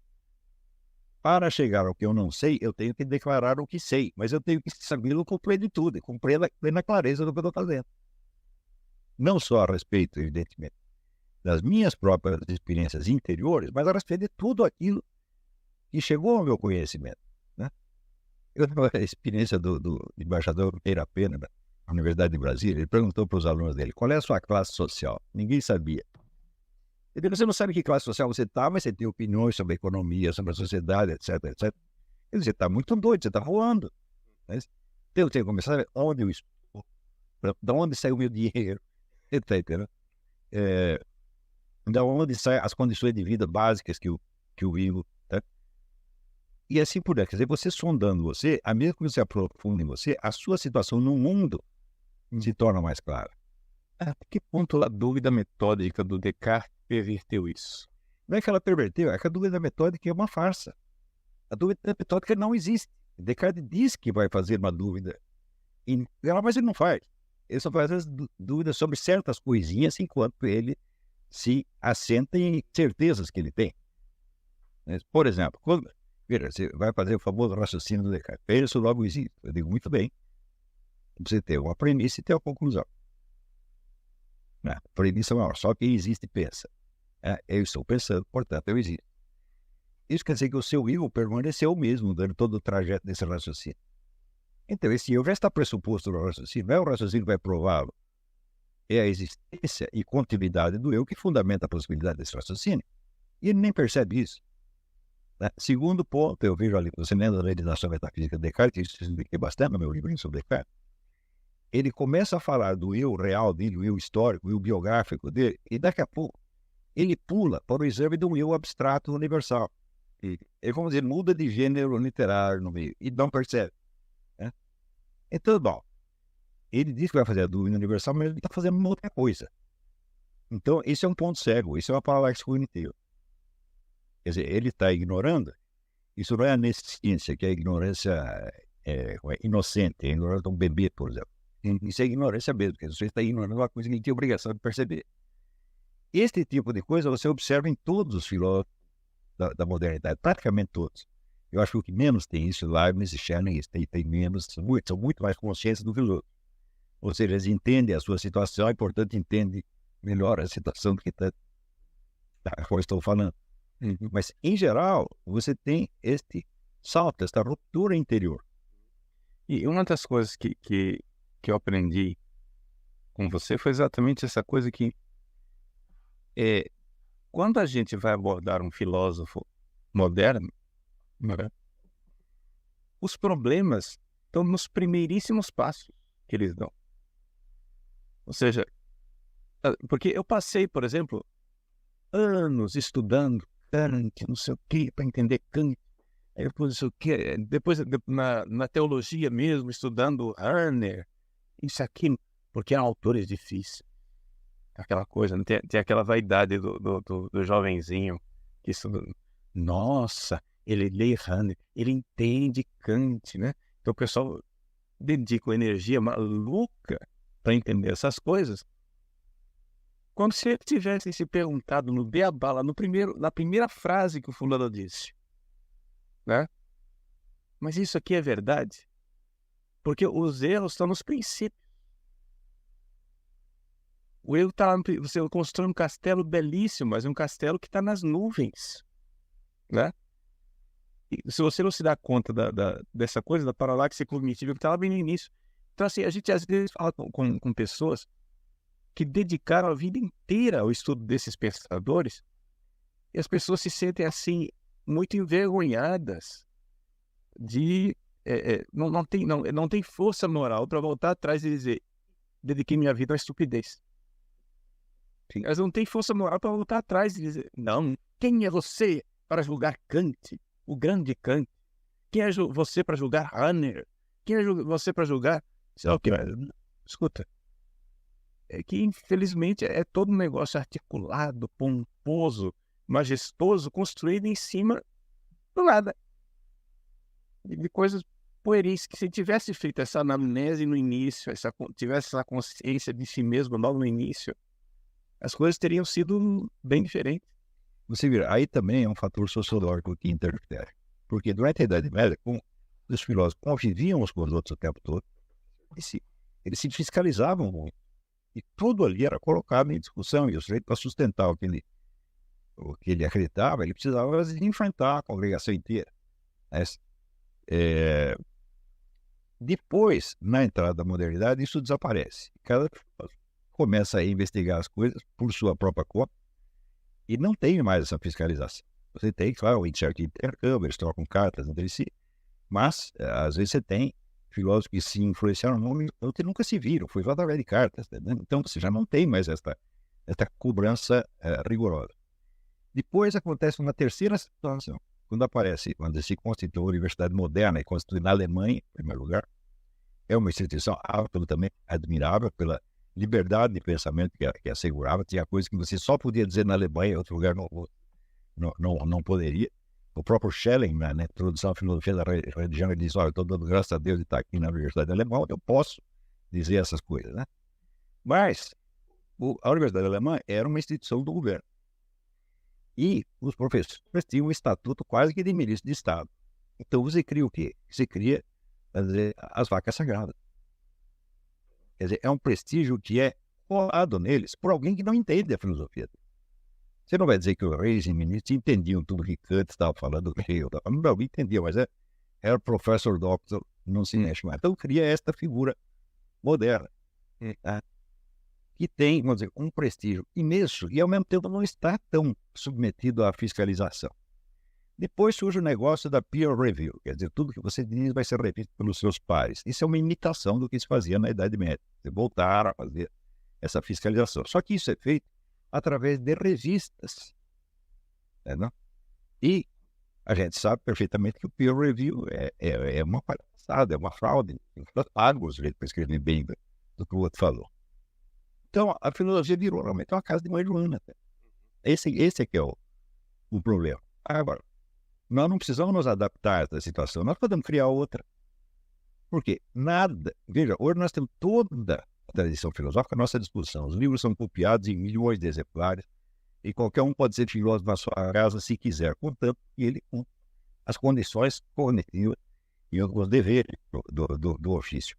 Para chegar ao que eu não sei, eu tenho que declarar o que sei, mas eu tenho que sabê-lo com plenitude, com plena clareza do que eu estou fazendo. Não só a respeito, evidentemente, das minhas próprias experiências interiores, mas a respeito de tudo aquilo que chegou ao meu conhecimento. Né? Eu tenho a experiência do embaixador Peira Pena, da Universidade de Brasília. Ele perguntou para os alunos dele, qual é a sua classe social? Ninguém sabia. Ele disse, você não sabe que classe social você está, mas você tem opiniões sobre a economia, sobre a sociedade, etc, etc. Ele disse, você está muito doido, você está voando. Então eu tenho que começar a saber onde eu estou, de onde sai o meu dinheiro, etc. Da onde saem as condições de vida básicas que eu vivo. Tá? E assim por diante. Quer dizer, você sondando você, à medida que você aprofunda em você, a sua situação no mundo se torna mais clara. A que ponto a dúvida metódica do Descartes perverteu isso? Não é que ela perverteu, é que a dúvida metódica é uma farsa. A dúvida metódica não existe. Descartes diz que vai fazer uma dúvida, mas ele não faz. Ele só faz as dúvidas sobre certas coisinhas enquanto ele se assenta em certezas que ele tem. Por exemplo, quando você vai fazer o famoso raciocínio do Descartes, penso, logo existe. Eu digo, muito bem. Você tem uma premissa e tem uma conclusão. A premissa é só quem existe pensa. Eu estou pensando, portanto, eu existo. Isso quer dizer que o seu eu permaneceu o mesmo durante todo o trajeto desse raciocínio. Então, esse eu já está pressuposto no raciocínio. Não é o raciocínio que vai prová-lo. É a existência e continuidade do eu que fundamenta a possibilidade desse raciocínio. E ele nem percebe isso. Segundo ponto, eu vejo ali, você lendo a Legislação Metafísica de Descartes, isso eu expliquei bastante no meu livrinho sobre Descartes, ele começa a falar do eu real dele, o eu histórico, o eu biográfico dele, e daqui a pouco ele pula para o exame de um eu abstrato universal. Ele, vamos dizer, muda de gênero literário no meio, e não percebe. Né? Então, bom, ele diz que vai fazer a dúvida universal, mas ele está fazendo uma outra coisa. Então, esse é um ponto cego, isso é uma paralaxe cognitiva. Quer dizer, ele está ignorando, isso não é a nesciência, que é a ignorância inocente, a ignorância de um bebê, por exemplo. Isso é ignorância mesmo, porque você está ignorando uma coisa que ele tem obrigação de perceber. Este tipo de coisa você observa em todos os filósofos da modernidade, praticamente todos. Eu acho que o que menos tem isso, Leibniz e Schelling, tem menos, são muito mais conscientes do que os outros. Ou seja, eles entendem a sua situação e, portanto, entendem melhor a situação do que da qual estou falando. Mas, em geral, você tem este salto, esta ruptura interior. E uma das coisas que eu aprendi com você foi exatamente essa coisa que quando a gente vai abordar um filósofo moderno, né, os problemas estão nos primeiríssimos passos que eles dão. Ou seja, porque eu passei, por exemplo, anos estudando Kant, não sei o quê, para entender Kant. Aí depois, não sei o quê, depois na teologia mesmo, estudando Hörner, isso aqui, porque eram autores difíceis. Aquela coisa, né? Tem aquela vaidade do jovenzinho que estuda. Nossa, ele lê Hörner, ele entende Kant, né? Então o pessoal dedica uma energia maluca para entender essas coisas. Quando se ele tivesse se perguntado no beabá, lá na primeira frase que o fulano disse, né? Mas isso aqui é verdade? Porque os erros estão nos princípios. O erro está lá, você constrói um castelo belíssimo, mas é um castelo que está nas nuvens, né? E se você não se dá conta dessa coisa, da paralaxe cognitiva que está lá bem no início. Então, assim, a gente às vezes fala com pessoas que dedicaram a vida inteira ao estudo desses pensadores, e as pessoas se sentem assim muito envergonhadas de não tem força moral para voltar atrás e dizer: dediquei minha vida à estupidez. Sim. Elas não têm força moral para voltar atrás e dizer: não, quem é você para julgar Kant, o grande Kant? Quem é você para julgar Hörner? Quem é você para julgar sei lá o que? Escuta, é que infelizmente é todo um negócio articulado, pomposo, majestoso, construído em cima do nada. De coisas pueris, que se tivesse feito essa anamnese no início, tivesse essa consciência de si mesmo logo no início, as coisas teriam sido bem diferentes. Você vira, aí também é um fator sociológico que interfere. Porque durante a Idade Média, os filósofos conviviam uns com os outros o tempo todo, eles se fiscalizavam muito. E tudo ali era colocado em discussão, e o sujeito, para sustentar o que ele acreditava, ele precisava enfrentar a congregação inteira. Depois, na entrada da modernidade, isso desaparece. Cada filósofo começa a investigar as coisas por sua própria conta e não tem mais essa fiscalização. Você tem, claro, um certo intercâmbio, eles trocam cartas entre si, mas às vezes você tem filósofos que se influenciaram muito e nunca se viram, foi só através de cartas. Né? Então você já não tem mais esta cobrança rigorosa. Depois acontece uma terceira situação, quando se constitui a Universidade Moderna, e constitui na Alemanha, em primeiro lugar. É uma instituição absolutamente admirável pela liberdade de pensamento que assegurava. Tinha coisas que você só podia dizer na Alemanha, em outro lugar não poderia. O próprio Schelling, na introdução à filosofia da religião, ele diz: olha, eu estou dando graças a Deus de estar aqui na Universidade Alemã, eu posso dizer essas coisas, né? Mas a Universidade Alemã era uma instituição do governo. E os professores tinham um estatuto quase que de ministro de Estado. Então você cria o quê? Você cria, quer dizer, as vacas sagradas. Quer dizer, é um prestígio que é colado neles por alguém que não entende a filosofia. Você não vai dizer que os reis e ministros entendiam tudo que Kant estava falando, não entendia, mas era o professor doctor, não se mexe mais. Então cria esta figura moderna, que tem, vamos dizer, um prestígio imenso e ao mesmo tempo não está tão submetido à fiscalização. Depois surge o negócio da peer review, quer dizer, tudo que você diz vai ser revisto pelos seus pares. Isso é uma imitação do que se fazia na Idade Média. Você voltar a fazer essa fiscalização. Só que isso é feito através de revistas. Né? E a gente sabe perfeitamente que o peer review é uma palhaçada, é uma fraude. Paga os jeitos para escrever bem do que o outro falou. Então, a filosofia virou realmente uma casa de mãe Joana. Esse é que é o problema. Agora, nós não precisamos nos adaptar a essa situação, nós podemos criar outra. Por quê? Veja, hoje nós temos toda a tradição filosófica à nossa disposição. Os livros são copiados em milhões de exemplares e qualquer um pode ser filósofo na sua casa se quiser, contanto que ele com as condições cognitivas e os deveres do ofício.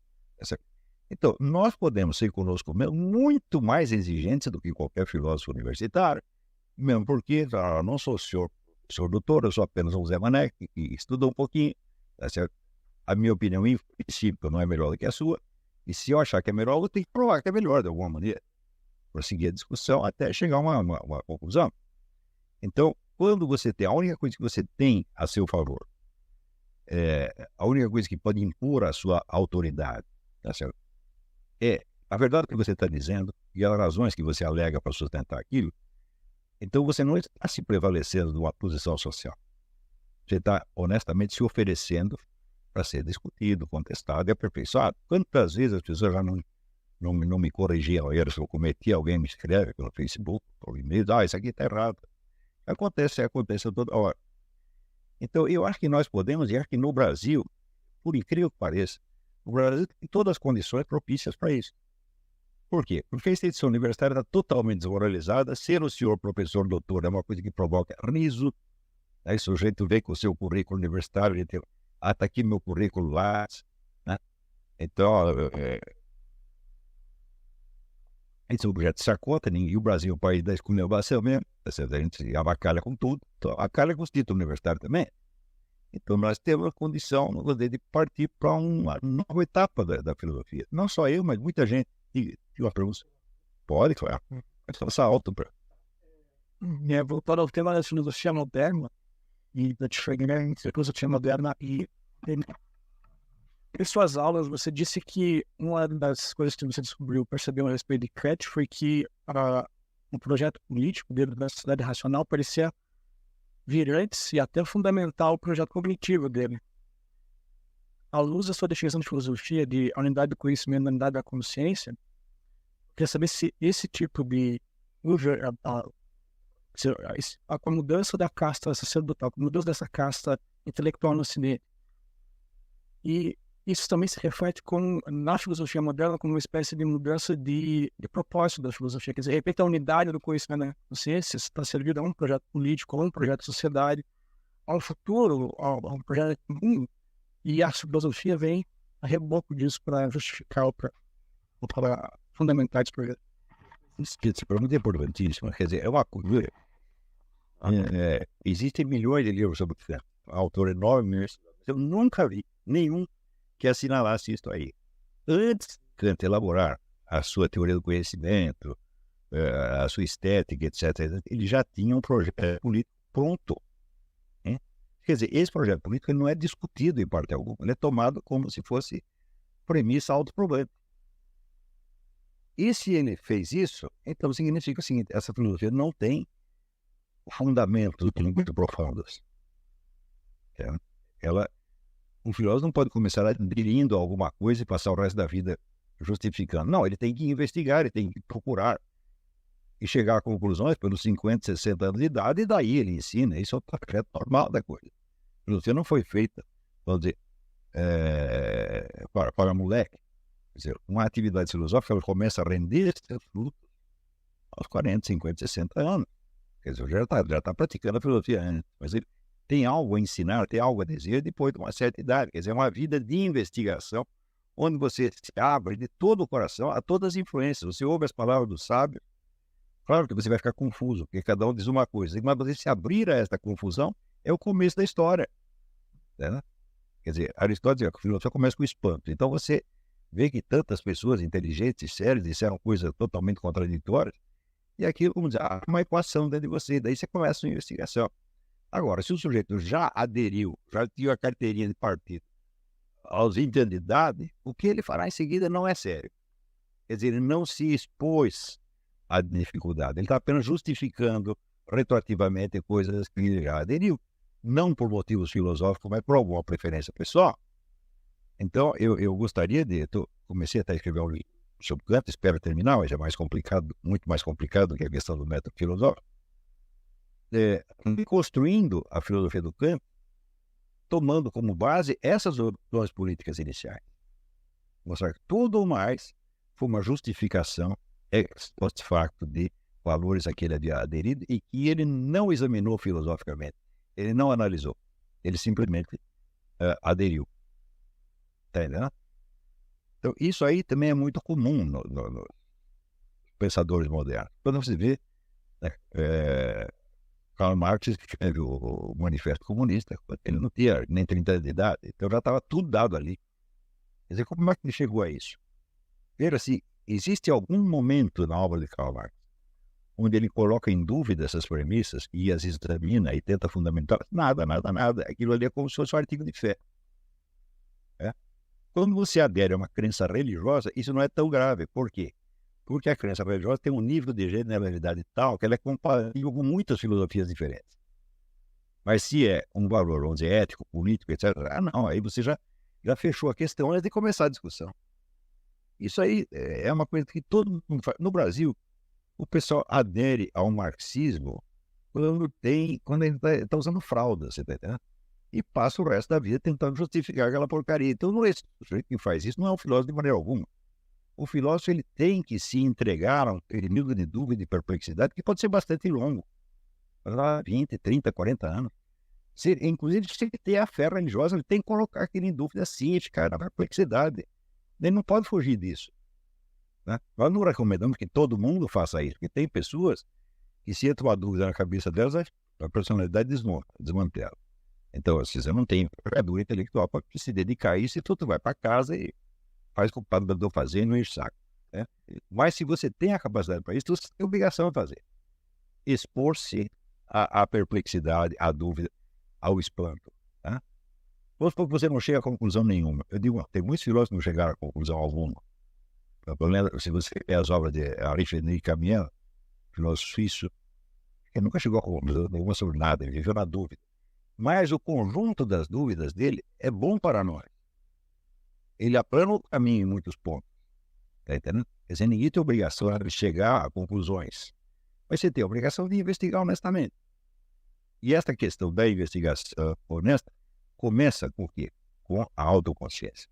Então, nós podemos ser conosco mesmo muito mais exigentes do que qualquer filósofo universitário, mesmo porque eu não sou senhor doutor, eu sou apenas um Zé Mané que estudou um pouquinho, tá certo? A minha opinião, em princípio, não é melhor do que a sua, e se eu achar que é melhor, eu tenho que provar que é melhor de alguma maneira. prosseguir a discussão até chegar a uma conclusão. Então, quando você tem, a única coisa que você tem a seu favor, a única coisa que pode impor a sua autoridade, tá certo? É a verdade que você está dizendo e as razões que você alega para sustentar aquilo. Então, você não está se prevalecendo de uma posição social. Você está, honestamente, se oferecendo para ser discutido, contestado e aperfeiçoado. Quantas vezes as pessoas já não me corrigiam, se eu cometi, alguém me escreve pelo Facebook, por e-mail, isso aqui está errado. Acontece toda hora. Então, eu acho que nós podemos, e acho que no Brasil, por incrível que pareça, o Brasil tem todas as condições propícias para isso. Por quê? Porque a instituição universitária está totalmente desmoralizada. Ser o senhor professor doutor é uma coisa que provoca riso. Aí o sujeito vem com o seu currículo universitário e diz, está aqui meu currículo lá. Né? Então, esse é o objeto de chacota, e o Brasil é o país da esculhambação mesmo. A gente avacalha com tudo. Então, avacalha com os títulos universitários também. Então, nós temos a condição de partir para uma nova etapa da filosofia. Não só eu, mas muita gente. Tem uma pergunta? Pode, claro. Pode passar alto para. Voltando ao tema da filosofia moderna e da diferença da filosofia moderna em suas aulas, você disse que uma das coisas que você percebeu a respeito de Kant foi que um projeto político dele da sociedade racional parecia vir antes e até fundamental o projeto cognitivo dele. À luz da sua definição de filosofia, de a unidade do conhecimento, a unidade da consciência, eu queria saber se esse tipo de a mudança da casta sacerdotal, a mudança dessa casta intelectual no Ocidente, e isso também se reflete na filosofia moderna como uma espécie de mudança de propósito da filosofia. Quer dizer, de repente a unidade do conhecimento da consciência está servida a um projeto político, a um projeto de sociedade, a um futuro, a um projeto comum, e a filosofia vem a reboco disso para justificar ou para fundamentar esse projeto. Essa pergunta é importantíssima. Quer dizer, é uma coisa. Existem milhões de livros sobre Kant, autor enorme. Eu nunca vi nenhum que assinalasse isso aí. Antes de Kant elaborar a sua teoria do conhecimento, a sua estética, etc., ele já tinha um projeto político pronto. Quer dizer, esse projeto político ele não é discutido em parte alguma, ele é tomado como se fosse premissa autoprovante. E se ele fez isso, então significa o seguinte, essa filosofia não tem fundamentos muito profundos. Um filósofo não pode começar aderindo a alguma coisa e passar o resto da vida justificando. Não, ele tem que investigar, ele tem que procurar e chegar a conclusões pelos 50, 60 anos de idade, e daí ele ensina. Isso é o projeto normal da coisa. A filosofia não foi feita, vamos dizer, para moleque. Quer dizer, uma atividade filosófica ela começa a render seus frutos aos 40, 50, 60 anos. Quer dizer, já está praticando a filosofia antes, mas ele tem algo a ensinar, tem algo a dizer depois de uma certa idade. Quer dizer, é uma vida de investigação, onde você se abre de todo o coração a todas as influências. Você ouve as palavras do sábio, claro que você vai ficar confuso, porque cada um diz uma coisa, mas você se abrir a esta confusão é o começo da história. Né? Quer dizer, Aristóteles dizia que a filosofia começa com o espanto. Então você vê que tantas pessoas inteligentes e sérias disseram coisas totalmente contraditórias, e aquilo, como dizer, uma equação dentro de você, daí você começa a investigação. Agora, se o sujeito já aderiu, já tinha a carteirinha de partido aos 20 anos de idade, o que ele fará em seguida não é sério. Quer dizer, ele não se expôs à dificuldade, ele está apenas justificando retroativamente coisas que ele já aderiu, não por motivos filosóficos, mas por alguma preferência pessoal. Então, eu gostaria comecei até a escrever um livro sobre Kant, espero terminar, mas é mais complicado, muito mais complicado do que a questão do método filosófico. Construindo a filosofia do Kant, tomando como base essas opções políticas iniciais. Mostrar que tudo mais foi uma justificação ex post facto de valores a que ele havia aderido e que ele não examinou filosoficamente, ele não analisou, ele simplesmente aderiu. Tá entendendo? Então, isso aí também é muito comum nos pensadores modernos. Quando você vê, né, Karl Marx escreve o Manifesto Comunista, ele não tinha nem 30 anos de idade, então já estava tudo dado ali. Quer dizer, como é que ele chegou a isso? Veja se existe algum momento na obra de Karl Marx onde ele coloca em dúvida essas premissas e as examina e tenta fundamentar? Nada. Aquilo ali é como se fosse um artigo de fé. Quando você adere a uma crença religiosa, isso não é tão grave. Por quê? Porque a crença religiosa tem um nível de generalidade tal que ela é compatível com muitas filosofias diferentes. Mas se é um valor, vamos dizer, ético, político, etc., não, aí você já fechou a questão antes de começar a discussão. Isso aí é uma coisa que todo mundo faz. No Brasil, o pessoal adere ao marxismo quando ele está usando fralda, você está entendendo? E passa o resto da vida tentando justificar aquela porcaria. Então, não é esse sujeito que faz isso, não é um filósofo de maneira alguma. O filósofo ele tem que se entregar a um período de dúvida e perplexidade que pode ser bastante longo. 20, 30, 40 anos. Inclusive, se ele tem a fé religiosa, ele tem que colocar aquilo em dúvida sim, ficar na perplexidade. Ele não pode fugir disso. Né? Nós não recomendamos que todo mundo faça isso, porque tem pessoas que se entra uma dúvida na cabeça delas, a personalidade desmantela. Então, se você não tem envergadura intelectual para se dedicar a isso, e tu vai para casa e faz o que o padre mandou fazer e não enche o saco. Né? Mas se você tem a capacidade para isso, você tem a obrigação de fazer. Expor-se à perplexidade, à dúvida, ao espanto. Tá? Vamos supor que você não chega a conclusão nenhuma. Eu digo, tem muitos filósofos que não chegaram a conclusão alguma. Se você vê as obras de Henri Camus, filósofo suíço, ele nunca chegou a conclusão nenhuma sobre nada, ele viveu na dúvida. Mas o conjunto das dúvidas dele é bom para nós. Ele aplana o caminho em muitos pontos. Está entendendo? Quer dizer, ninguém tem obrigação de chegar a conclusões. Mas você tem a obrigação de investigar honestamente. E esta questão da investigação honesta começa com o quê? Com a autoconsciência.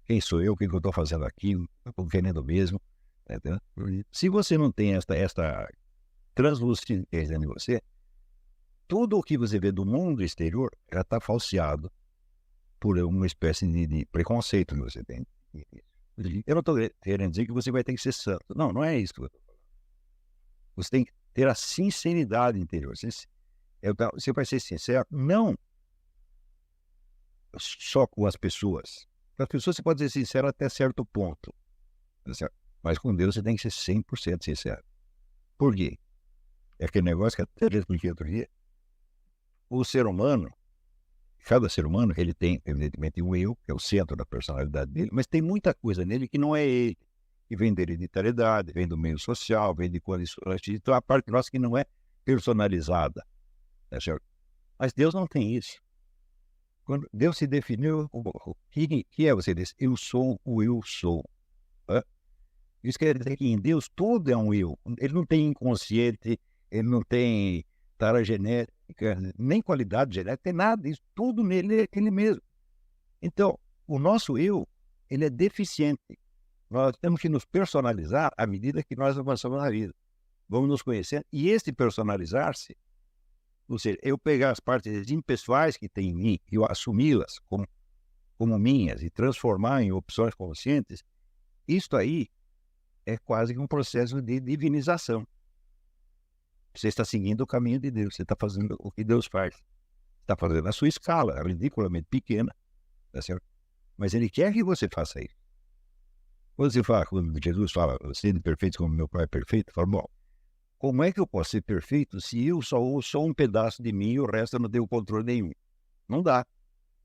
Quem sou eu? O que eu estou fazendo aqui? Estou querendo mesmo? Tá entendendo? Se você não tem esta translucidez dentro de você, tudo o que você vê do mundo exterior já está falseado por uma espécie de preconceito que você tem. Eu não estou querendo dizer que você vai ter que ser santo. Não, não é isso que eu estou falando. Você tem que ter a sinceridade interior. Você vai ser sincero, não só com as pessoas. Com as pessoas você pode ser sincero até certo ponto. Mas com Deus você tem que ser 100% sincero. Por quê? É aquele negócio que até eu expliquei outro dia. O ser humano, cada ser humano, ele tem, evidentemente, um eu, que é o centro da personalidade dele, mas tem muita coisa nele que não é ele, que vem da hereditariedade, vem do meio social, vem de condições, então a parte nossa que não é personalizada. Né, certo? Mas Deus não tem isso. Quando Deus se definiu, o que é você disse? Eu sou o eu sou. Isso quer dizer que em Deus tudo é um eu. Ele não tem inconsciente, ele não tem tara genética, nem qualidade genética, tem nada. Isso tudo nele é ele mesmo. Então, o nosso eu, ele é deficiente. Nós temos que nos personalizar à medida que nós avançamos na vida. Vamos nos conhecer. E esse personalizar-se, ou seja, eu pegar as partes impessoais que tem em mim e eu assumi-las como minhas e transformar em opções conscientes, isso aí é quase que um processo de divinização. Você está seguindo o caminho de Deus, você está fazendo o que Deus faz. Está fazendo a sua escala, ridiculamente pequena, tá certo? Mas Ele quer que você faça isso. Quando Jesus fala, sendo perfeito como meu Pai é perfeito, fala, bom, como é que eu posso ser perfeito se eu sou um pedaço de mim e o resto eu não tenho controle nenhum? Não dá.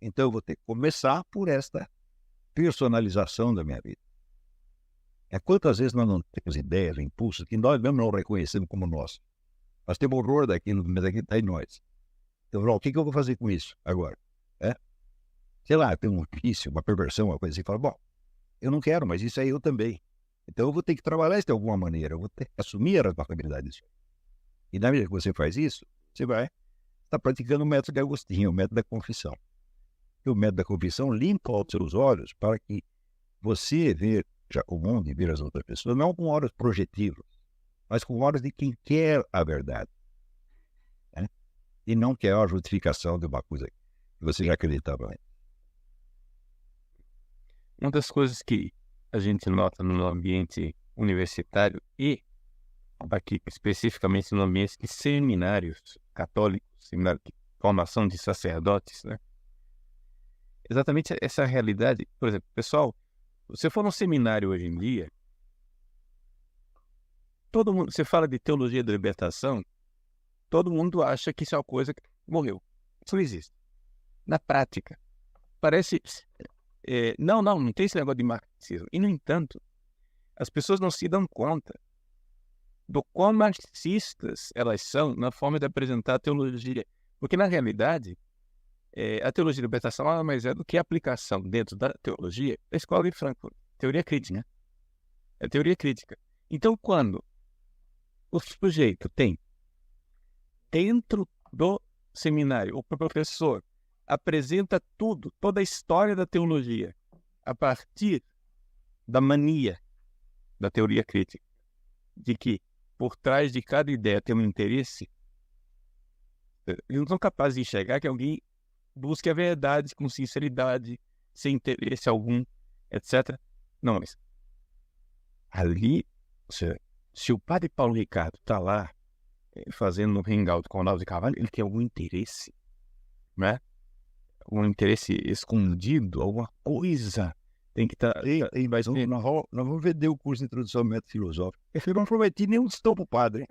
Então eu vou ter que começar por esta personalização da minha vida. Quantas vezes nós não temos ideias, impulsos, que nós mesmo não reconhecemos como nossos? Nós temos horror daquilo, mas aqui está em nós. Então, o que eu vou fazer com isso agora? Sei lá, tem um vício, uma perversão, uma coisa assim. Fala, bom, eu não quero, mas isso aí eu também. Então eu vou ter que trabalhar isso de alguma maneira, eu vou ter que assumir a responsabilidade disso. E na medida que você faz isso, você vai estar praticando o método de Agostinho, o método da confissão. E o método da confissão limpa os seus olhos para que você veja o mundo e ver as outras pessoas, não com olhos projetivos, mas com olhos de quem quer a verdade. Né? E não quer a justificação de uma coisa que você já acreditava antes. Uma das coisas que a gente nota no ambiente universitário e aqui especificamente no ambiente de seminários católicos, seminário de formação de sacerdotes, né? Exatamente essa realidade. Por exemplo, pessoal, se você for num seminário hoje em dia, todo mundo, você fala de teologia da libertação, todo mundo acha que isso é uma coisa que morreu. Isso não existe. Na prática, parece... não tem esse negócio de marxismo. E, no entanto, as pessoas não se dão conta do quão marxistas elas são na forma de apresentar a teologia. Porque, na realidade, a teologia da libertação nada mais é do que a aplicação dentro da teologia da escola de Frankfurt. Teoria crítica. É teoria crítica. Então, quando o sujeito tem, dentro do seminário, o professor apresenta tudo, toda a história da teologia, a partir da mania da teoria crítica, de que por trás de cada ideia tem um interesse, eles não são capazes de enxergar que alguém busque a verdade com sinceridade, sem interesse algum, etc. Não, mas ali, se o padre Paulo Ricardo está lá fazendo um hangout com o Olavo de Carvalho, ele tem algum interesse, né? Um interesse escondido, alguma coisa tem que estar... Mas nós vamos vender o curso de Introdução ao Método Filosófico. Eu não prometi nenhum tostão pro padre.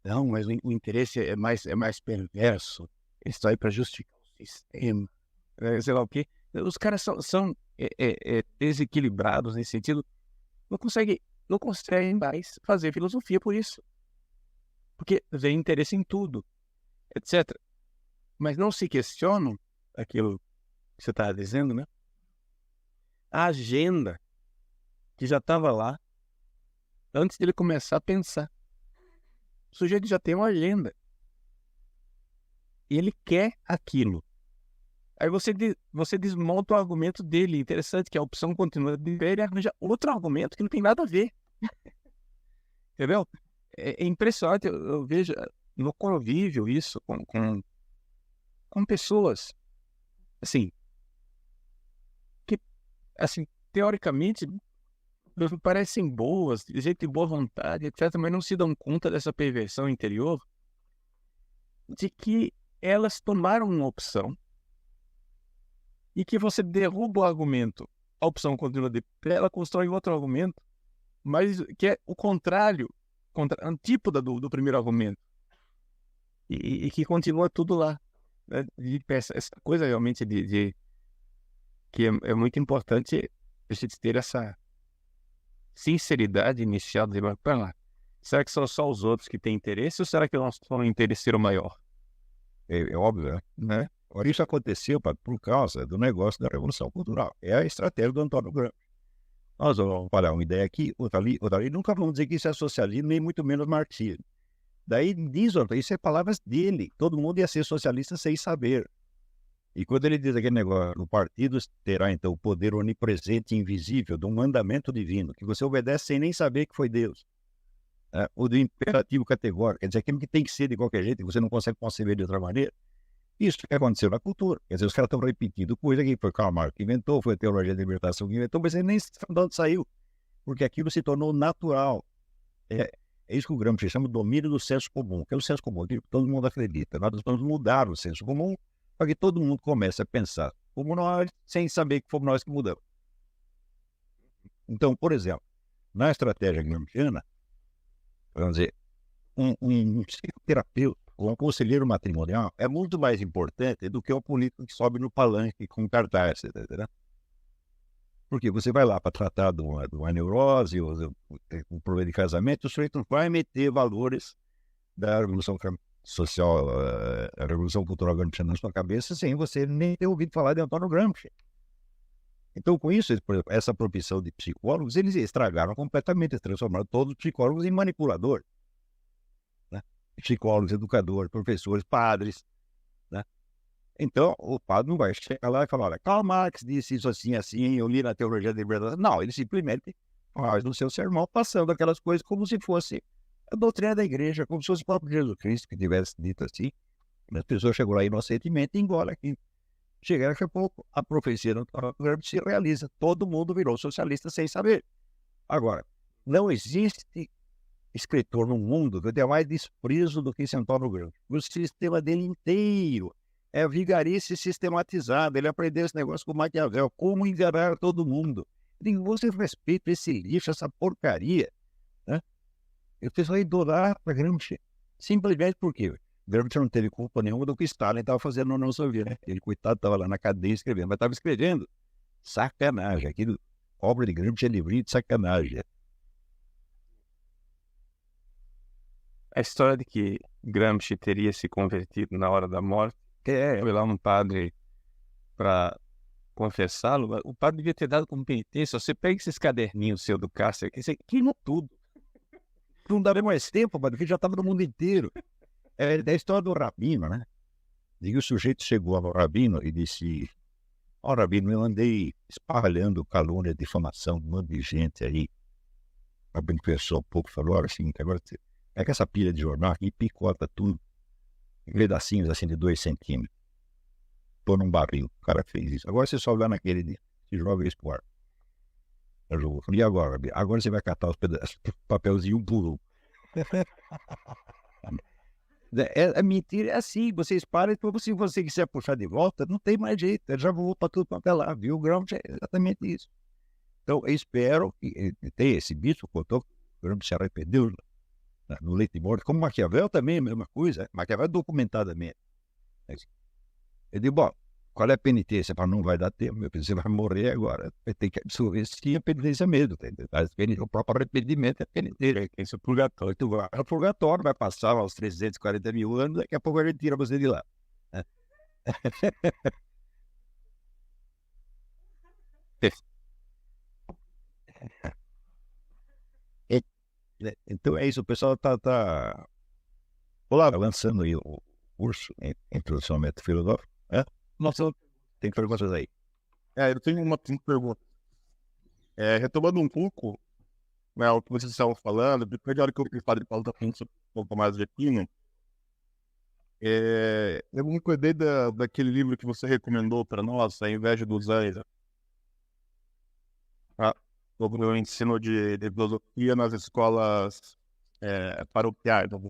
Não, mas o interesse é mais perverso. Eles estão aí para justificar o sistema. Sei lá o quê. Os caras são desequilibrados nesse sentido. Não conseguem mais fazer filosofia por isso. Porque vem interesse em tudo, etc. Mas não se questionam aquilo que você está dizendo, né? A agenda que já estava lá antes dele começar a pensar. O sujeito já tem uma agenda. E ele quer aquilo. Aí você desmonta o argumento dele. Interessante que a opção continua de ver e arranja outro argumento que não tem nada a ver. Entendeu? É impressionante. Eu vejo no convívio isso com pessoas assim, que assim, teoricamente parecem boas, de jeito de boa vontade, etc., mas não se dão conta dessa perversão interior de que elas tomaram uma opção e que você derruba o argumento, a opção continua de pé, ela constrói outro argumento, mas que é o contrário, antípoda do primeiro argumento, e que continua tudo lá, né? Essa coisa realmente que é muito importante a gente ter essa sinceridade inicial de dizer, pera lá, será que são só os outros que têm interesse ou será que nós somos um interesseiro maior? É óbvio, né? Agora, isso aconteceu por causa do negócio da Revolução Cultural. É a estratégia do Antônio Gramsci. Nós vamos falar uma ideia aqui, outra ali, nunca vamos dizer que isso é socialismo, nem muito menos marxismo. Daí diz, isso é palavras dele. Todo mundo ia ser socialista sem saber. E quando ele diz aquele negócio, o partido terá então o poder onipresente e invisível de um mandamento divino, que você obedece sem nem saber que foi Deus. O do imperativo categórico, quer dizer, aquilo que tem que ser de qualquer jeito, que você não consegue conceber de outra maneira. Isso que aconteceu na cultura. Quer dizer, os caras estão repetindo coisa que foi Karl Marx que inventou, foi a teologia da libertação que inventou, mas ele nem sabe de onde saiu, porque aquilo se tornou natural. É isso que o Gramsci chama de domínio do senso comum, que é o senso comum que todo mundo acredita. Nós vamos mudar o senso comum para que todo mundo comece a pensar como nós, sem saber que fomos nós que mudamos. Então, por exemplo, na estratégia gramsciana, vamos dizer, um psicoterapeuta ou um conselheiro matrimonial é muito mais importante do que um político que sobe no palanque com cartaz, entendeu? Porque você vai lá para tratar de uma neurose ou um problema de casamento, o sujeito não vai meter valores da Revolução Social, a Revolução Cultural Gramsciana na sua cabeça sem você nem ter ouvido falar de Antônio Gramsci. Então, com isso, essa profissão de psicólogos, eles estragaram completamente, eles transformaram todos os psicólogos em manipuladores. Né? Psicólogos, educadores, professores, padres. Né? Então, o padre não vai chegar lá e falar, olha, Karl Marx disse isso assim, assim, eu li na Teologia da Liberdade. Não, ele simplesmente faz no seu sermão, passando aquelas coisas como se fosse a doutrina da igreja, como se fosse o próprio Jesus Cristo que tivesse dito assim. As pessoas chegam lá inocentemente e engolem aqui. Chega daqui a pouco, a profecia do Antônio Gramsci se realiza. Todo mundo virou socialista sem saber. Agora, não existe escritor no mundo que tenha mais desprezo do que esse Antônio Gramsci. O sistema dele inteiro É vigarice sistematizada. Ele aprendeu esse negócio com o Maquiavel, como enganar todo mundo. Eu digo, você respeita esse lixo, essa porcaria, né? E o pessoal idolatra para Gramsci. Simplesmente porque Gramsci não teve culpa nenhuma do que Stalin estava fazendo na União Soviética. Ele, coitado, estava lá na cadeia escrevendo, mas estava escrevendo. Sacanagem. Aquilo, obra de Gramsci é livrinho de sacanagem. A história de que Gramsci teria se convertido na hora da morte, foi lá um padre para confessá-lo, o padre devia ter dado como penitência. Você pega esses caderninhos seu do Cássio, que você queimou tudo. Não daria mais tempo, porque já estava no mundo inteiro. É da história do Rabino, né? E o sujeito chegou ao Rabino e disse: ó, Rabino, eu andei espalhando calúnia, difamação, um monte de gente aí. O Rabino pensou um pouco e falou: olha, assim, agora você pega essa pilha de jornal aqui e picota tudo em pedacinhos assim de 2 centímetros. Pôr num barril. O cara fez isso. Agora você só vai naquele dia e joga isso pro ar. Eu falei: e agora, Rabino? Agora você vai catar os pedaços, papelzinho um por um. É mentira, é assim, vocês param e se você quiser puxar de volta, não tem mais jeito, ele já voou para tudo quanto é lá, viu? O Gramsci é exatamente isso. Então, eu espero que tem esse bicho, contou que o Gramsci se arrependeu no leito de morte, como Maquiavel também, a mesma coisa, Maquiavel documentadamente. Eu digo, bom, qual é a penitência? Não vai dar tempo, meu filho, você vai morrer agora, vai ter que absorver se tinha penitência mesmo, o próprio arrependimento é penitência. Esse é o purgatório. Tu vai ao purgatório, vai passar uns 340 mil anos, daqui a pouco a gente tira você de lá. Então é isso, o pessoal tá lançando aí o curso em Introdução ao Método Filosófico. Nossa, tem perguntas aí. Eu tenho uma pergunta. Retomando um pouco, né, o que vocês estavam falando, depois da hora que o Padre Paulo está falando sobre o Tomás de Aquino, eu me acordei daquele livro que você recomendou para nós, A Inveja dos Anjos, sobre o ensino de filosofia nas escolas paroquiais, das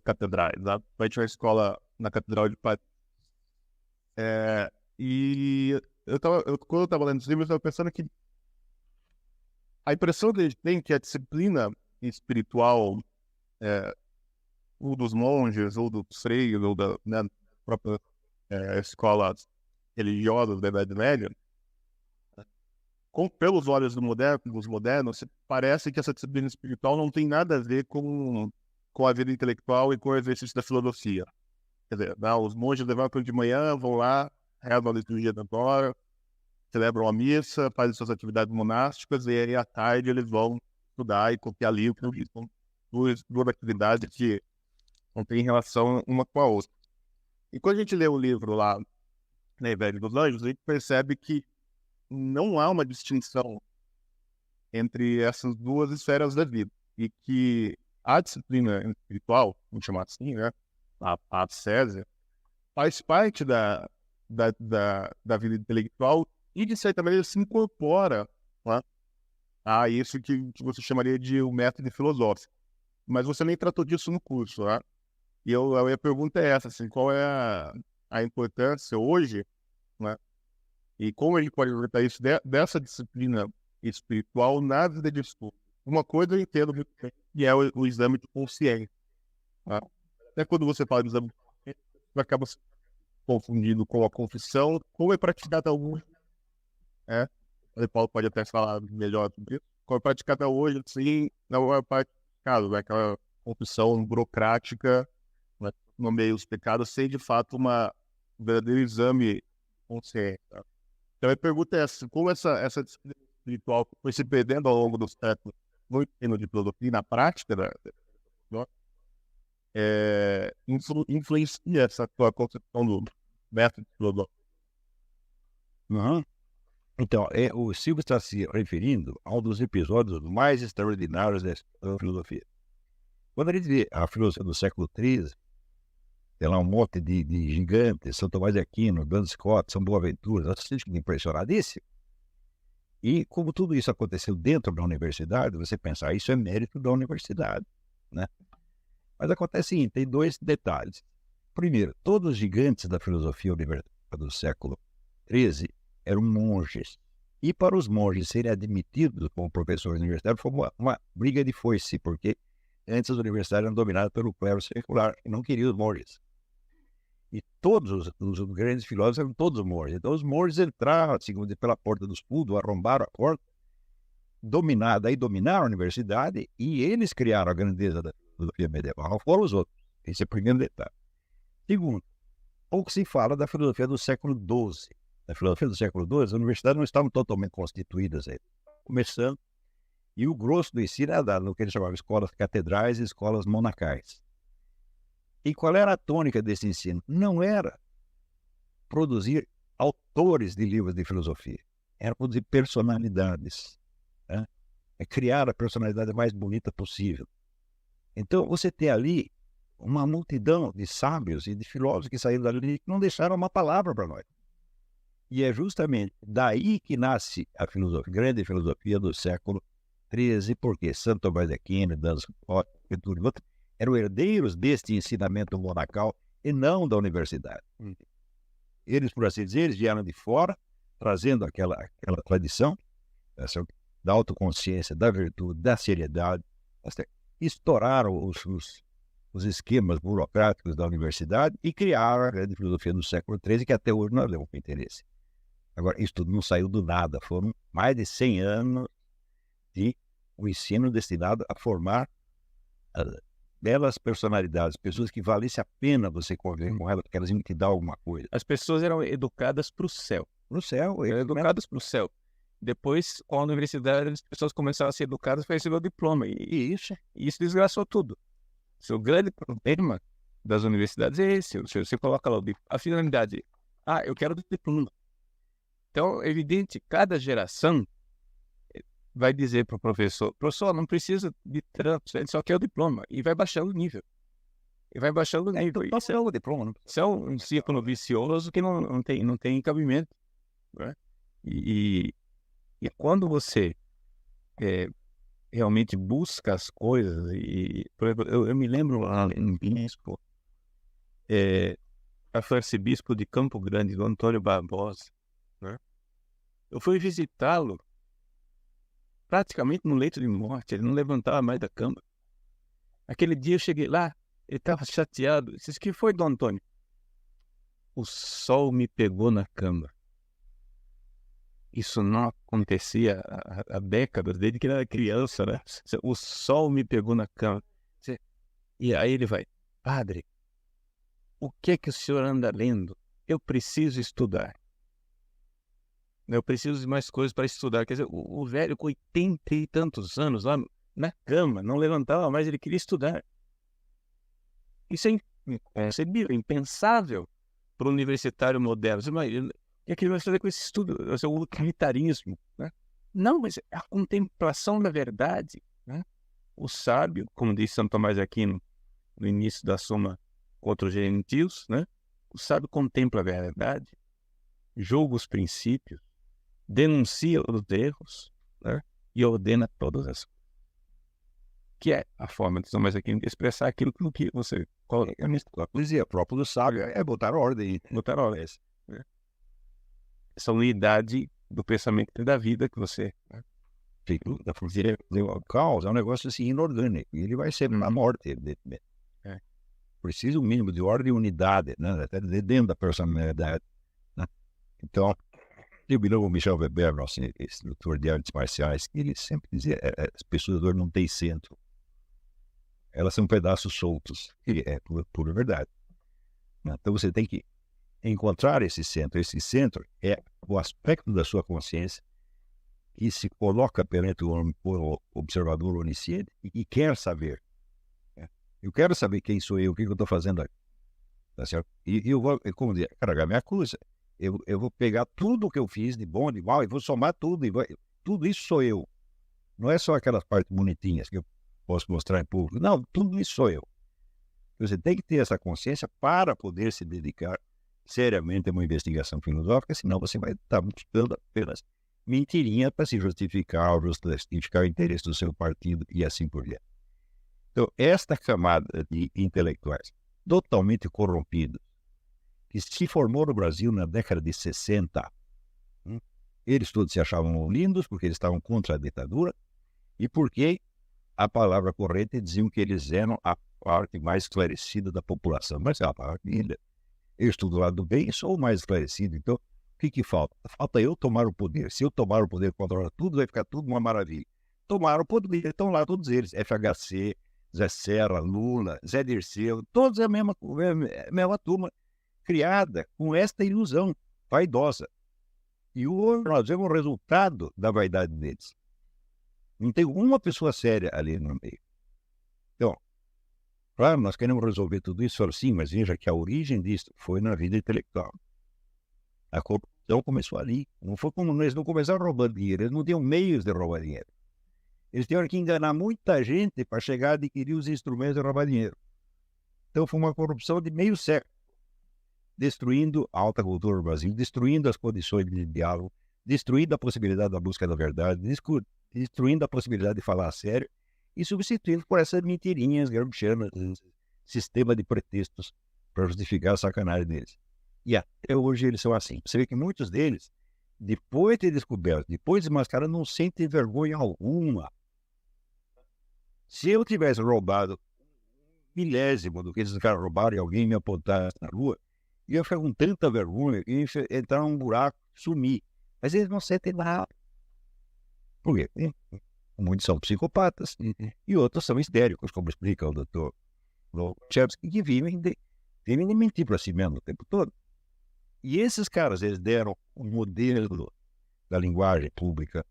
catedrais. A gente vai à escola na Catedral de Paris. E quando eu estava lendo esse livro, eu estava pensando que a impressão que a gente tem que a disciplina espiritual ou dos monges, ou dos freios, ou da própria escolas religiosas da Idade Média, pelos olhos dos modernos, parece que essa disciplina espiritual não tem nada a ver com a vida intelectual e com o exercício da filosofia. Quer dizer, os monges levantam de manhã, vão lá, rezam a liturgia da hora, celebram a missa, fazem suas atividades monásticas, e aí à tarde eles vão estudar e copiar livros, e são duas atividades que não têm relação uma com a outra. E quando a gente lê o livro lá, na Inveja dos Anjos, a gente percebe que não há uma distinção entre essas duas esferas da vida, e que a disciplina espiritual, vamos chamar assim, né, a ascese, faz parte da vida intelectual e, de certa maneira, se incorpora, né, a isso que você chamaria de um método filosófico. Mas você nem tratou disso no curso, né? E a minha pergunta é essa, assim, qual é a importância hoje, né, e como a gente pode aproveitar isso dessa disciplina espiritual na vida de estudo. Uma coisa eu entendo muito bem, que é o exame de consciência. Tá? Até quando você fala de exame de consciência, você acaba se confundindo com a confissão, como é praticada hoje. O Paulo pode até falar melhor sobre isso. Como é praticada hoje, sim, na maior parte dos casos, né? Aquela confissão burocrática, né? Nomeia os pecados, sem de fato um verdadeiro exame de consciência. Tá? Então a pergunta é essa: como essa disciplina espiritual foi se perdendo ao longo dos séculos no ensino de filosofia, na prática influencia essa tua concepção do método filosófico? Então, o Silvio está se referindo a um dos episódios mais extraordinários da filosofia. Quando a gente vê a filosofia do século XIII, tem lá um monte de gigantes, São Tomás de Aquino, Duns Scotus, São Boaventura, você fica impressionadíssimo. E como tudo isso aconteceu dentro da universidade, você pensa, isso é mérito da universidade, né? Mas acontece o seguinte, tem 2 detalhes. primeiro, todos os gigantes da filosofia universal do século XIII eram monges. E para os monges serem admitidos como professores universitários foi uma briga de foice, porque antes as universidades eram dominadas pelo clero secular, e não queriam os monges. E todos os grandes filósofos eram todos monges. Então os monges entraram, segundo, pela porta dos fundos, arrombaram a porta, dominaram a universidade, e eles criaram a grandeza da filosofia medieval, foram os outros. Esse é o primeiro detalhe. Segundo, pouco se fala da filosofia do século XII. Na filosofia do século XII, as universidades não estavam totalmente constituídas ainda, começando, e o grosso do ensino era dado no que eles chamavam de escolas catedrais e escolas monacais. E qual era a tônica desse ensino? Não era produzir autores de livros de filosofia, era produzir personalidades, né? É criar a personalidade mais bonita possível. Então, você tem ali uma multidão de sábios e de filósofos que saíram dali que não deixaram uma palavra para nós. E é justamente daí que nasce a filosofia, grande filosofia do século XIII, porque Santo Tomás de Aquino, Duns Scotus, eram herdeiros deste ensinamento monacal e não da universidade. Eles, por assim dizer, eles vieram de fora, trazendo aquela tradição da autoconsciência, da virtude, da seriedade, estouraram os esquemas burocráticos da universidade e criaram a grande filosofia do século XIII, que até hoje nós levamos com interesse. Agora, isso tudo não saiu do nada, foram mais de 100 anos de um ensino destinado a formar belas personalidades, pessoas que valesse a pena você conviver com elas, porque elas iam te dar alguma coisa. As pessoas eram educadas para o céu. Para o céu. Eram educadas para o céu. Depois, com a universidade, as pessoas começaram a ser educadas para receber o diploma. E isso desgraçou tudo. O grande problema das universidades é esse. Você coloca lá a finalidade. Eu quero o diploma. Então, é evidente, cada geração vai dizer para o professor, não precisa de tanto, ele só quer o diploma. E vai baixando o nível. Isso é o diploma. Isso é um círculo vicioso que não tem cabimento. Né? E quando você realmente busca as coisas, por exemplo, eu me lembro lá em Bispo, arcebispo de Campo Grande, do Antônio Barbosa, né? Eu fui visitá-lo praticamente no leito de morte, ele não levantava mais da cama. Aquele dia eu cheguei lá, ele estava chateado. Eu disse: "Que foi, Dom Antônio?" "O sol me pegou na cama." Isso não acontecia há décadas, desde que ele era criança, né? O sol me pegou na cama. E aí ele vai: "Padre, o que é que o senhor anda lendo? Eu preciso estudar. Eu preciso de mais coisas para estudar." Quer dizer, o velho com 80 e tantos anos lá na cama, não levantava mais, ele queria estudar. Isso é inconcebível, impensável para o universitário moderno. Você imagina, o que é que ele vai fazer com esse estudo? O utilitarismo, né? Não, mas a contemplação da verdade, né? O sábio, como disse Santo Tomás de Aquino no início da Suma contra os gentios, né? O sábio contempla a verdade, julga os princípios, denuncia os erros, né? E ordena todas as coisas. Que é a forma de São Tomás de Aquino de expressar aquilo que você coloca. A poesia própria do sábio é botar ordem. Botar ordem. Essa unidade do pensamento e da vida que você... Né? O caos é um negócio assim inorgânico, e ele vai ser na morte, evidentemente. Precisa um mínimo de ordem e unidade, né? Até dentro da personalidade, né? Então, eu me lembro o Michel Weber, nosso instrutor de artes marciais, que ele sempre dizia: as pessoas hoje não têm centro, elas são pedaços soltos, e é pura verdade. Então você tem que encontrar esse centro. Esse centro é o aspecto da sua consciência que se coloca perante o observador onisciente e quer saber. Eu quero saber quem sou eu, o que eu estou fazendo aqui. Tá certo? E eu vou, como dizer, carregar minha cruz. Eu vou pegar tudo o que eu fiz de bom, de mal, e vou somar tudo. Tudo isso sou eu. Não é só aquelas partes bonitinhas que eu posso mostrar em público. Não, tudo isso sou eu. Você tem que ter essa consciência para poder se dedicar seriamente a uma investigação filosófica, senão você vai estar buscando apenas mentirinha para se justificar o interesse do seu partido e assim por diante. Então, esta camada de intelectuais totalmente corrompidos, que se formou no Brasil na década de 60. Eles todos se achavam lindos porque eles estavam contra a ditadura e porque a palavra correta diziam que eles eram a parte mais esclarecida da população. Mas é a parte ainda. Eu estou do lado do bem e sou o mais esclarecido. Então, o que falta? Falta eu tomar o poder. Se eu tomar o poder, controlar tudo, vai ficar tudo uma maravilha. Tomaram o poder, estão lá todos eles. FHC, Zé Serra, Lula, Zé Dirceu, todos a mesma turma, criada com esta ilusão vaidosa. E hoje nós vemos o resultado da vaidade deles. Não tem uma pessoa séria ali no meio. Então, claro, nós queremos resolver tudo isso assim, mas veja que a origem disso foi na vida intelectual. A corrupção começou ali. Não foi como eles não começaram roubando dinheiro, eles não tinham meios de roubar dinheiro. Eles tiveram que enganar muita gente para chegar a adquirir os instrumentos de roubar dinheiro. Então foi uma corrupção de meio século, destruindo a alta cultura do Brasil, destruindo as condições de diálogo, destruindo a possibilidade da busca da verdade, destruindo a possibilidade de falar a sério e substituindo por essas mentirinhas gramscianas, sistema de pretextos para justificar a sacanagem deles. E até hoje eles são assim. Você vê que muitos deles, depois de ter descoberto, depois de mascarar, não sentem vergonha alguma. Se eu tivesse roubado milésimo do que esses caras roubaram e alguém me apontasse na rua, eu ia ficar com tanta vergonha que ia entrar num buraco, sumir. Mas eles não sentem nada. Por quê? Muitos são psicopatas e outros são histéricos, como explica o Dr. Chomsky, que vivem de mentir para si mesmo o tempo todo. E esses caras, eles deram um modelo da linguagem pública,